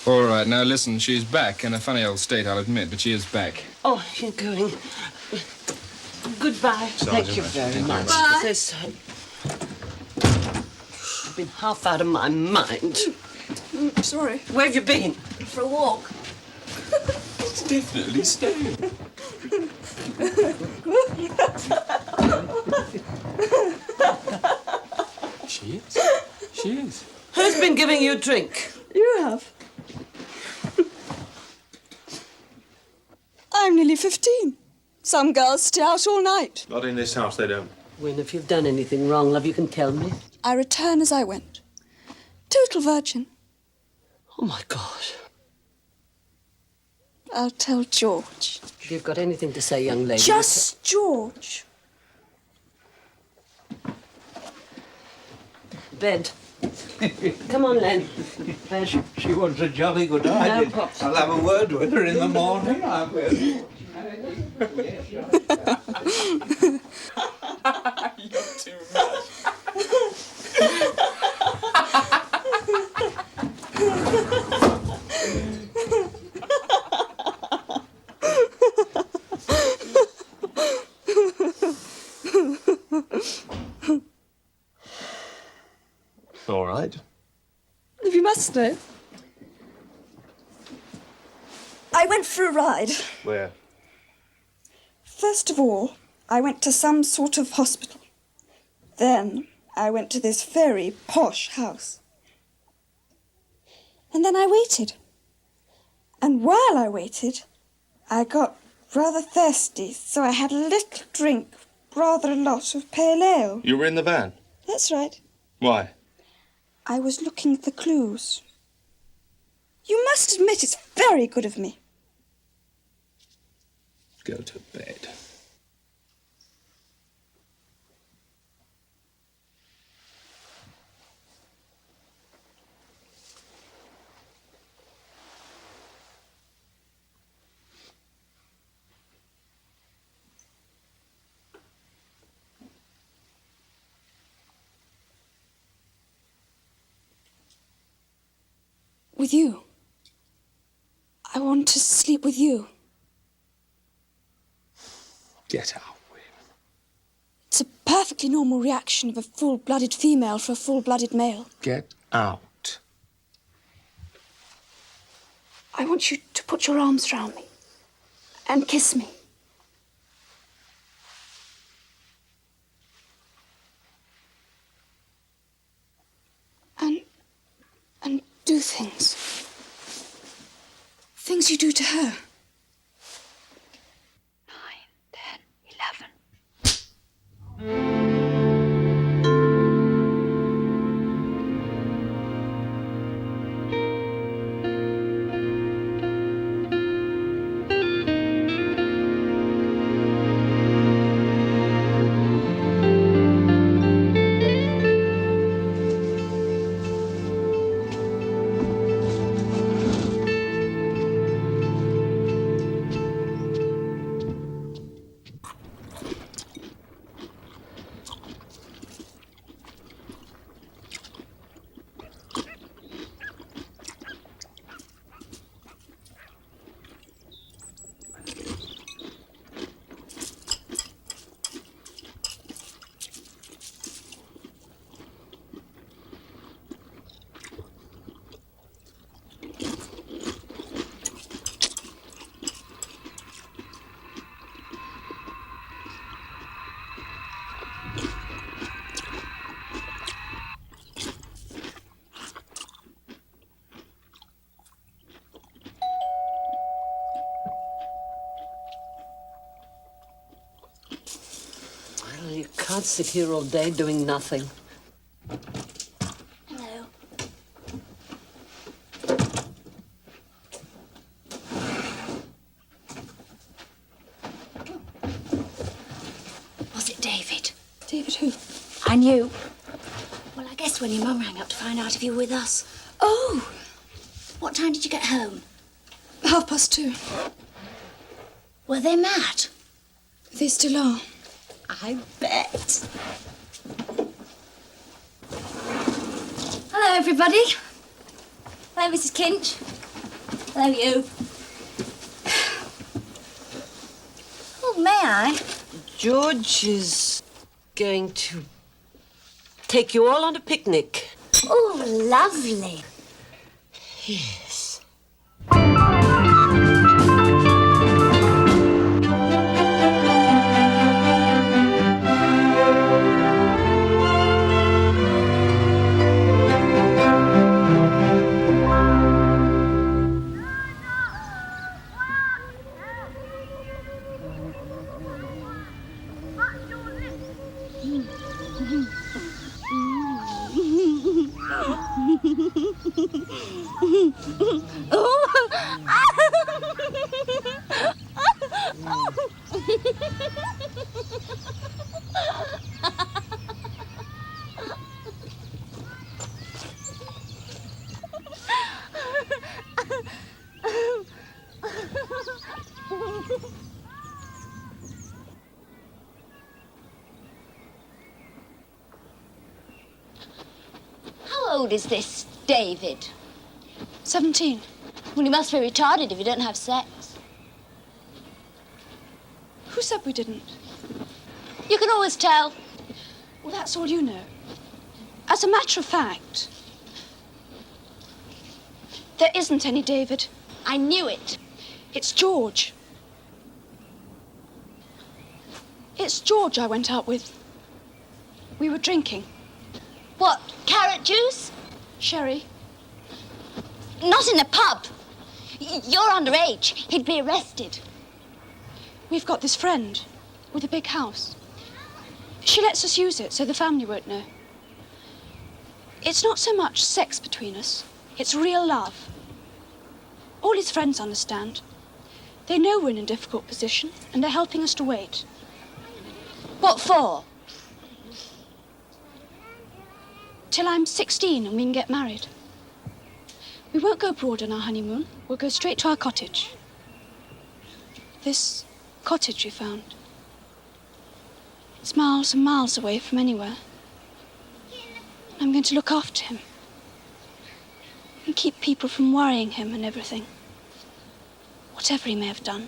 All right, now listen, she's back in a funny old state, I'll admit, but she is back. Oh, you're going. Goodbye. Thank you very much. Bye. This, I've been half out of my mind. Sorry. Where have you been? For a walk. It's definitely stoned. She is. She is. Who's been giving you a drink? You have. I'm nearly 15. Some girls stay out all night. Not in this house, they don't. Win, if you've done anything wrong, love, you can tell me. I return as I went. Total virgin. Oh, my God. I'll tell George. If you've got anything to say, young lady... Just George. Bed. Come on, Len. Bed. She wants a jolly good No, idea. Pops. I'll have a word with her in the morning, I will. You're too much. All right. If you must know. I went for a ride. Where? First of all, I went to some sort of hospital. Then I went to this very posh house. And then I waited. And while I waited, I got rather thirsty, so I had a little drink, rather a lot of pale ale. You were in the van? That's right. Why? I was looking for clues. You must admit it's very good of me. Go to bed. With you. I want to sleep with you. Get out. perfectly normal reaction of a full-blooded female for a full-blooded male. Get out. I want you to put your arms round me and kiss me. And do things. Things you do to her. 9, 10, 11. You can't sit here all day doing nothing. Hello. Was it David? David who? I knew. Well, I guess when your mum rang up to find out if you were with us. Oh! What time did you get home? 2:30. Were they mad? They still are. I bet. Hello, everybody. Hello, Mrs. Kinch. Hello, you. Oh, may I? George is going to take you all on a picnic. Oh, lovely. Yes. How old is this David? 17. Well, you must be retarded if you don't have sex. Who said we didn't? You can always tell. Well, that's all you know. As a matter of fact, there isn't any David. I knew it. It's George. It's George I went out with. We were drinking. What, carrot juice? Sherry. Not in a pub. You're underage. He'd be arrested. We've got this friend with a big house. She lets us use it so the family won't know. It's not so much sex between us. It's real love. All his friends understand. They know we're in a difficult position and they're helping us to wait. What for? Till I'm 16 and we can get married. We won't go abroad on our honeymoon. We'll go straight to our cottage. This cottage we found. It's miles and miles away from anywhere. I'm going to look after him. And keep people from worrying him and everything. Whatever he may have done.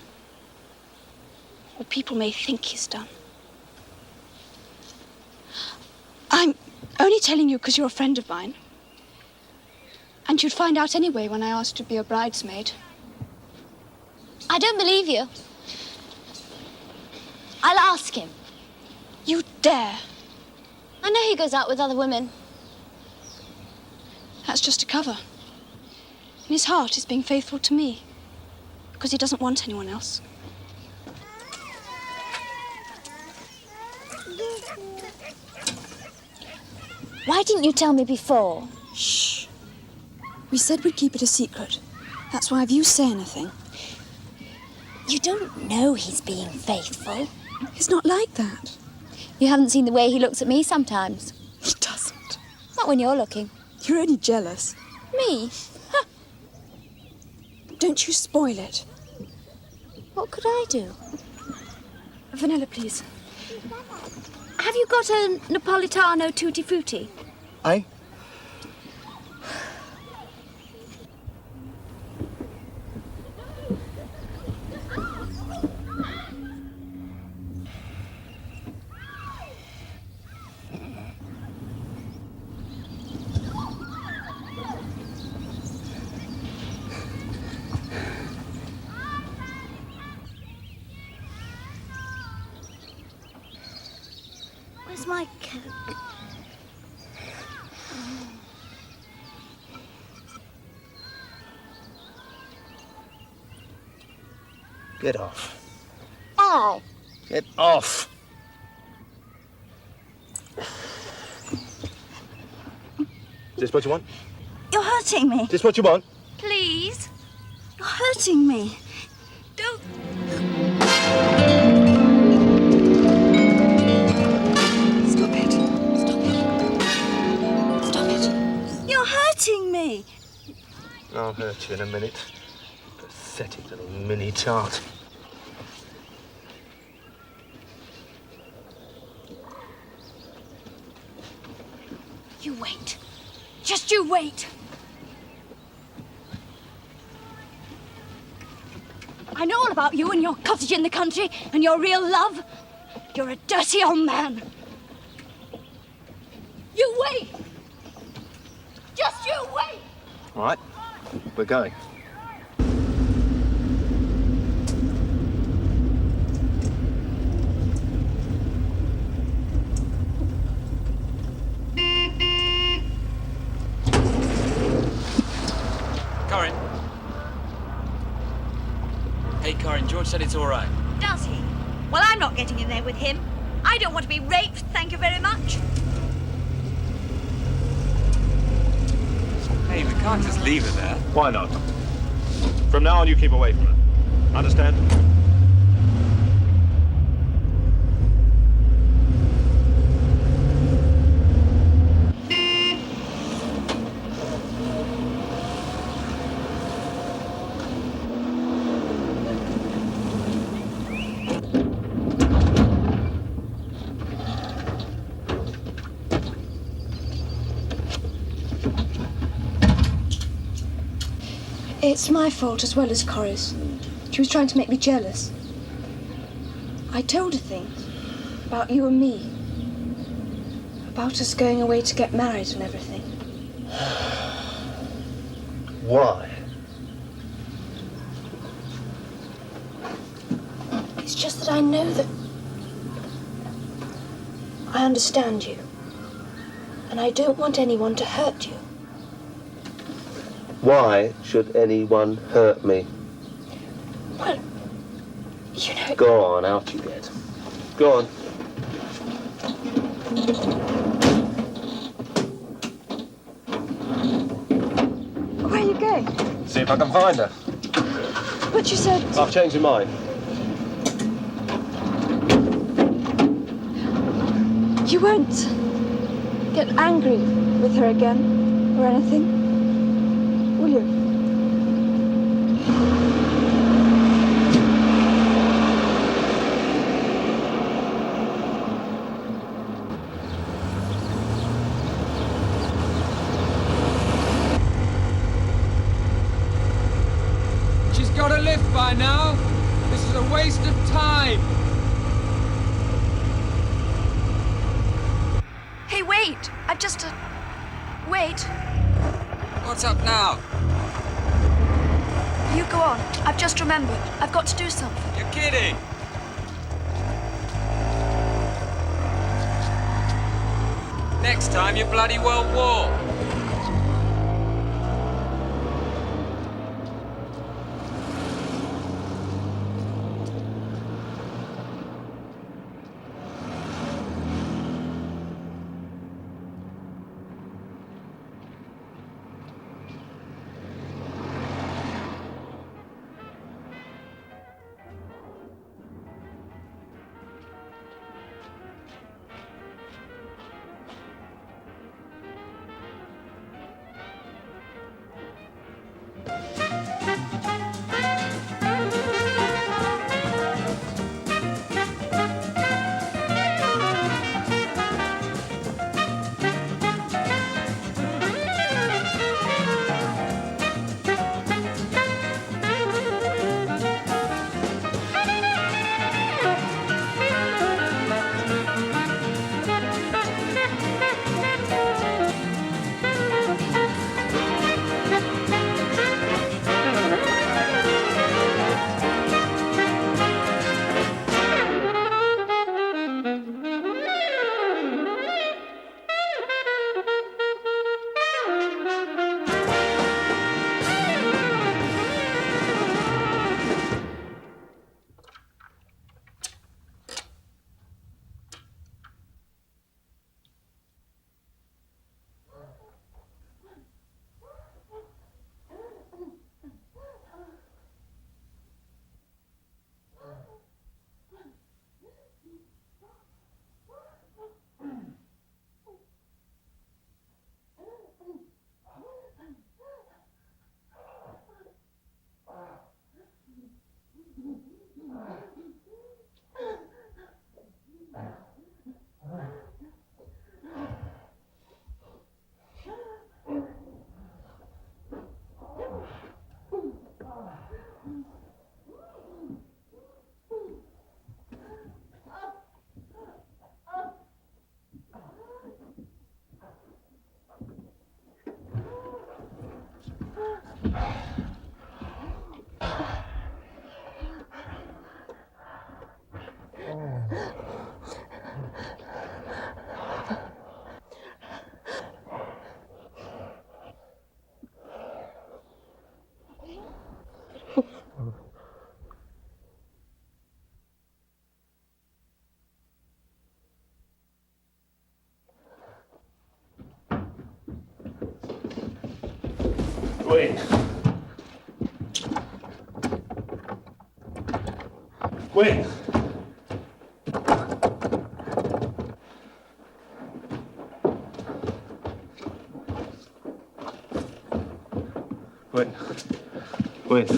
Or people may think he's done. only telling you because you're a friend of mine. And you'd find out anyway when I asked to be your bridesmaid. I don't believe you. I'll ask him. You dare? I know he goes out with other women. That's just a cover. In his heart, he's being faithful to me. Because he doesn't want anyone else. Why didn't you tell me before? Shh. We said we'd keep it a secret. That's why if you say anything... You don't know he's being faithful. He's not like that. You haven't seen the way he looks at me sometimes. He doesn't. Not when you're looking. You're only jealous. Me? Huh. Don't you spoil it. What could I do? Vanilla, please. Have you got a Napolitano tutti frutti? Aye? Where's my coat? Get off. Oh. Get off. Is this what you want? You're hurting me. Is this what you want? Please. You're hurting me. Don't. Stop it. Stop it. Stop it. You're hurting me. I'll hurt you in a minute. Pathetic little mini tart. You wait. Just you wait. I know all about you and your cottage in the country and your real love. You're a dirty old man. You wait. Just you wait. All right, we're going. Corin. Hey, Corin, George said it's all right. Does he? Well, I'm not getting in there with him. I don't want to be raped, thank you very much. Hey, we can't just leave her there. Why not? From now on, you keep away from her. Understand? It's my fault as well as Corrie's. She was trying to make me jealous. I told her things about you and me. About us going away to get married and everything. Why? It's just that I know that I understand you. And I don't want anyone to hurt you. Why should anyone hurt me? Well, you know... Go on, out you get. Go on. Where are you going? See if I can find her. But you said... I've changed my mind. You won't get angry with her again or anything, will you? She's got to live by now. This is a waste of time. Hey, wait! Wait! I've just... Wait. What's up now? You go on. I've just remembered. I've got to do something. You're kidding! Next time, you bloody World War. Gwen. Gwen. Gwen. Gwen. You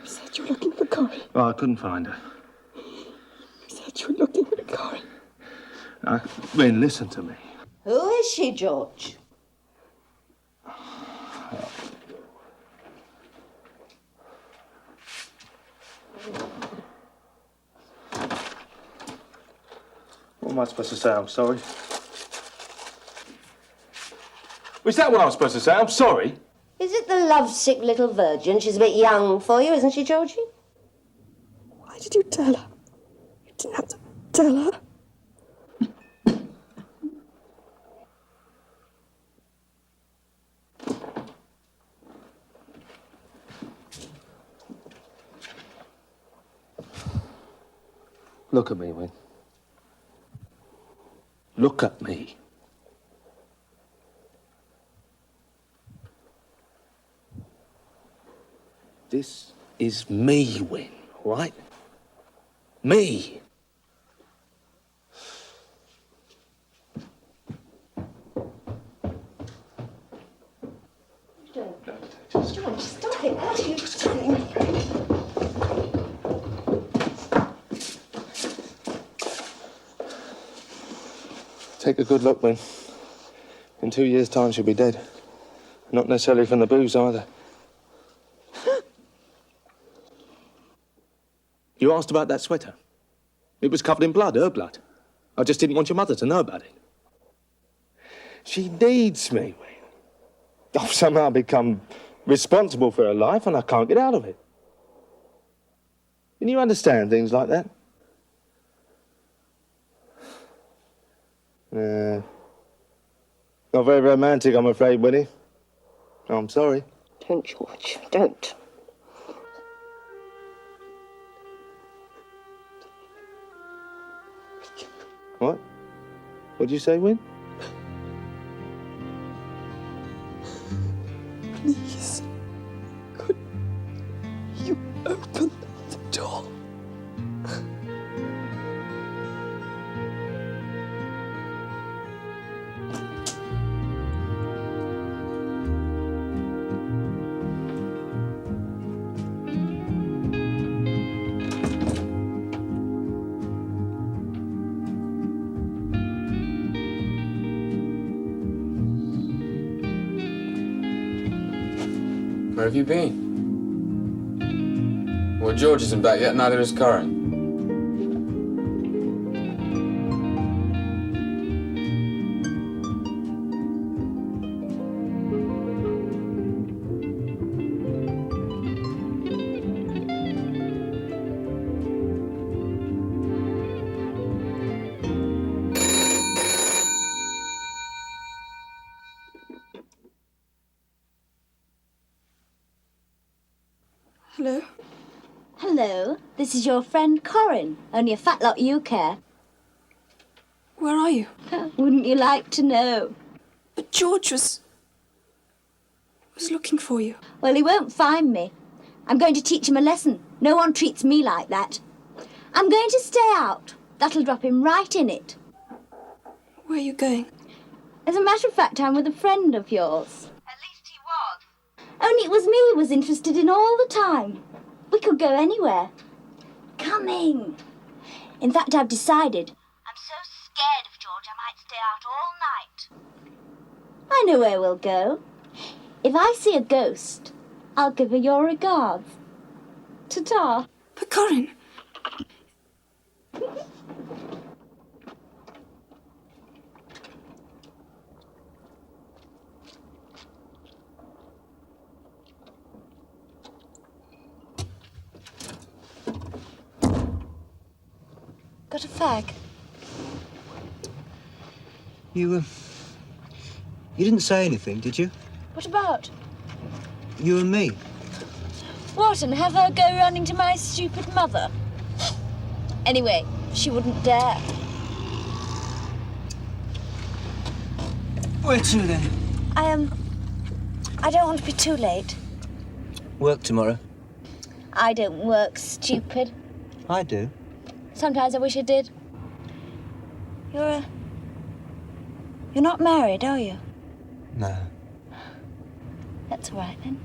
said you were looking for Corrie. Oh, I couldn't find her. You said you were looking for Corrie. Gwen, listen to me. Who is she, George? What am I supposed to say? I'm sorry. Is that what I'm supposed to say? I'm sorry. Is it the lovesick little virgin? She's a bit young for you, isn't she, Georgie? Why did you tell her? You didn't have to tell her. Look at me, Win. Look at me. This is me, Win, right? Me. George, stop it. What are you doing? Take a good look, Win. In 2 years' time, she'll be dead. Not necessarily from the booze, either. You asked about that sweater. It was covered in blood, her blood. I just didn't want your mother to know about it. She needs me, Wayne. I've somehow become responsible for her life and I can't get out of it. Can you understand things like that? Not very romantic, I'm afraid, Winnie. I'm sorry. Don't, George. Don't. What? What'd you say, Win? Please. Could you open the door? Where have you been? Well, George isn't back yet, neither is Corin. Hello? Hello, this is your friend Corin. Only a fat lot you care. Where are you? Wouldn't you like to know? But George was looking for you. Well, he won't find me. I'm going to teach him a lesson. No one treats me like that. I'm going to stay out. That'll drop him right in it. Where are you going? As a matter of fact, I'm with a friend of yours. At least he was. Only it was me he was interested in all the time. We could go anywhere. Coming. In fact, I've decided. I'm so scared of George I might stay out all night. I know where we'll go. If I see a ghost, I'll give her your regards. Ta-ta. But Corin... Got a fag? You didn't say anything, did you? What about? You and me. What, and have her go running to my stupid mother? Anyway, she wouldn't dare. Where to, then? I don't want to be too late. Work tomorrow. I don't work, stupid. I do. Sometimes I wish I did. You're not married, are you? No. That's all right, then.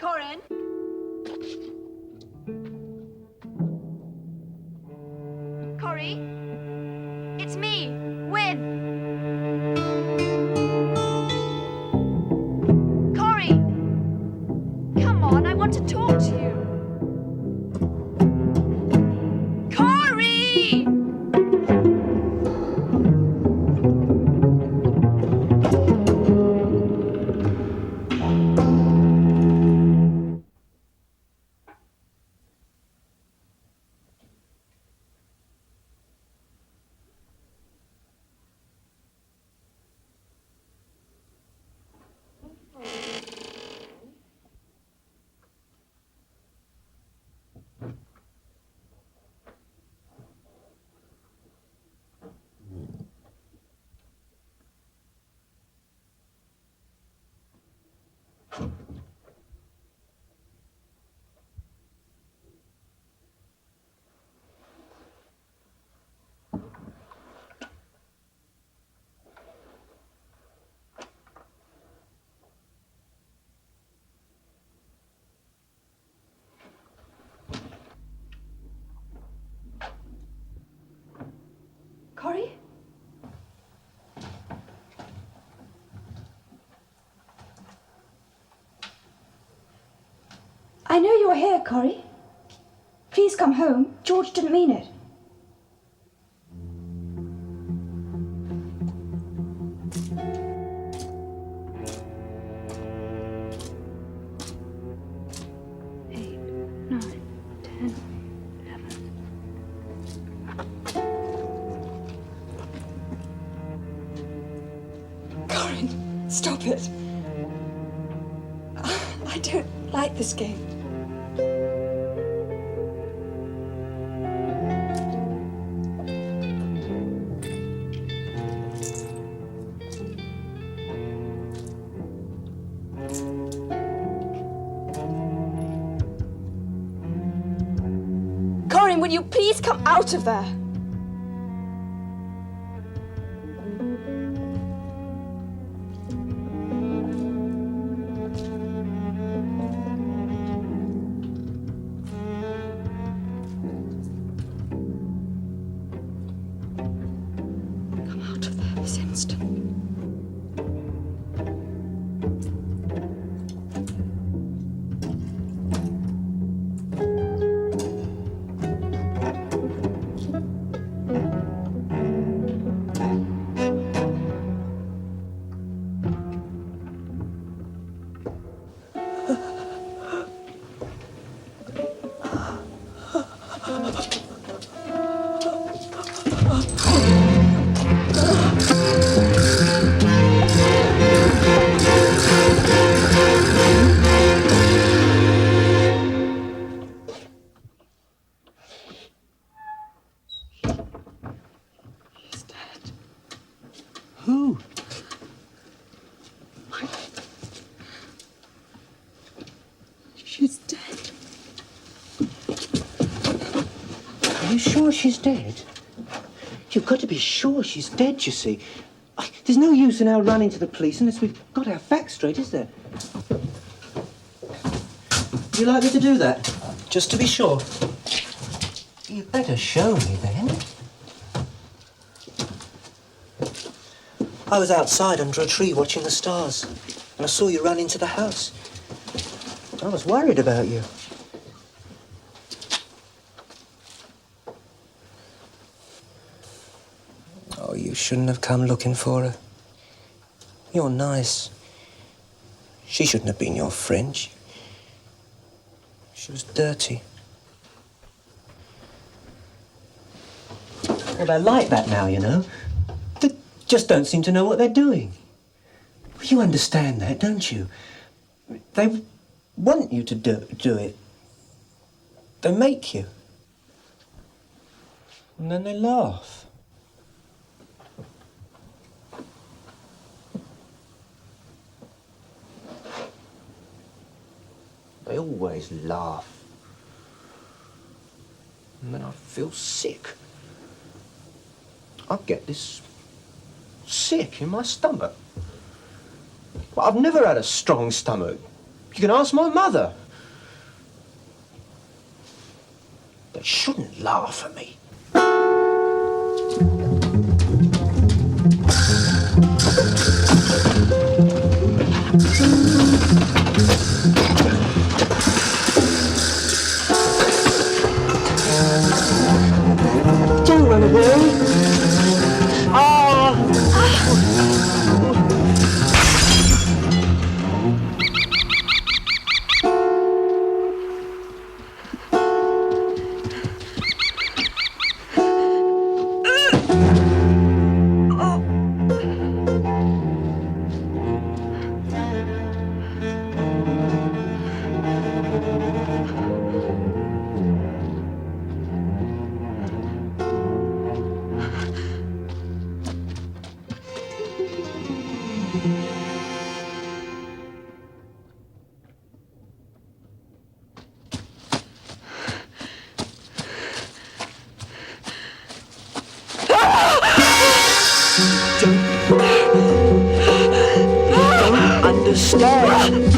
Corin? Corrie? It's me, Win. Corrie! Come on, I want to talk to you. Corrie! I know you're here, Corrie. Please come home. George didn't mean it. Corin, stop it. I don't like this game. Corin, will you please come out of there? Come out of there this instant. Who? She's dead. Are you sure she's dead? You've got to be sure she's dead, you see. There's no use in our running to the police unless we've got our facts straight, is there? Would you like me to do that? Just to be sure. You better show me then. I was outside under a tree watching the stars, and I saw you run into the house. I was worried about you. Oh, you shouldn't have come looking for her. You're nice. She shouldn't have been your friend. She was dirty. Well, they're like that now, you know. They just don't seem to know what they're doing. Well, you understand that, don't you? They want you to do it. They make you. And then they laugh. They always laugh. And then I feel sick. I get this sick in my stomach. Well, I've never had a strong stomach. You can ask my mother. They shouldn't laugh at me. Don't run away. Don't understand.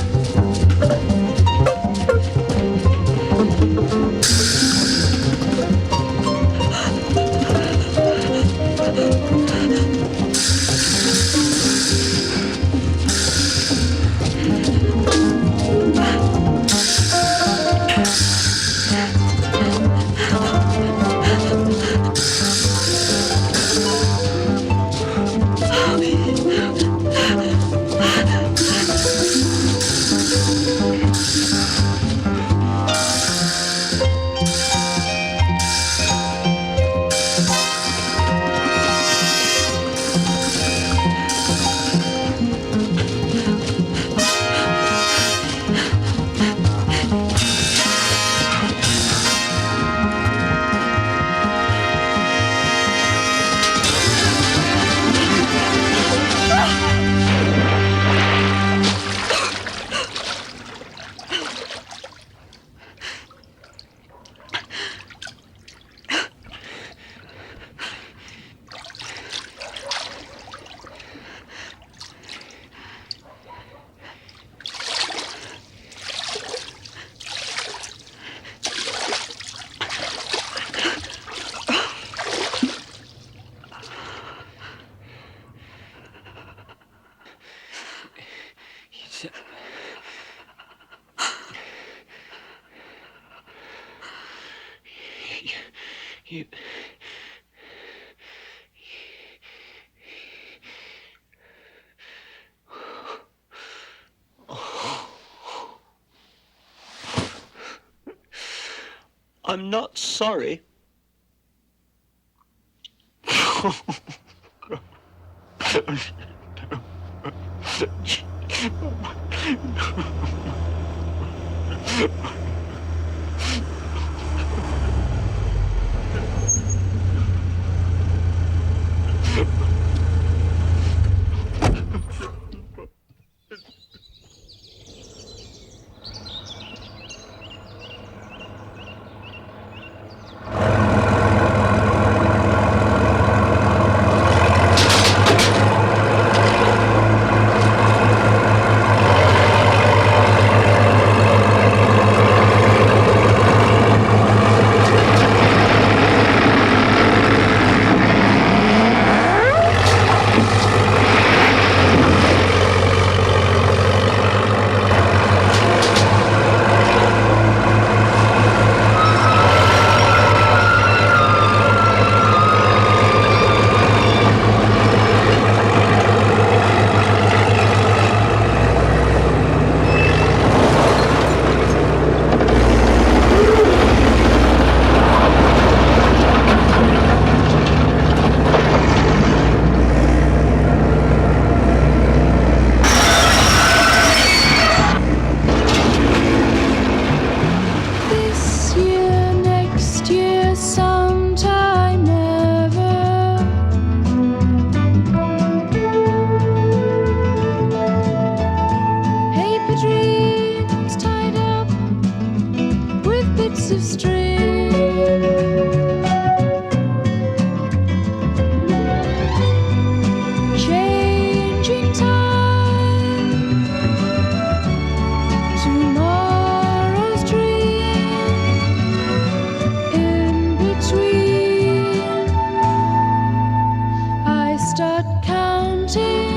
You... I'm not sorry. This year, next year, sometime ever. Paper dreams tied up with bits of string. Changing time. Tomorrow's dream. In between, I start counting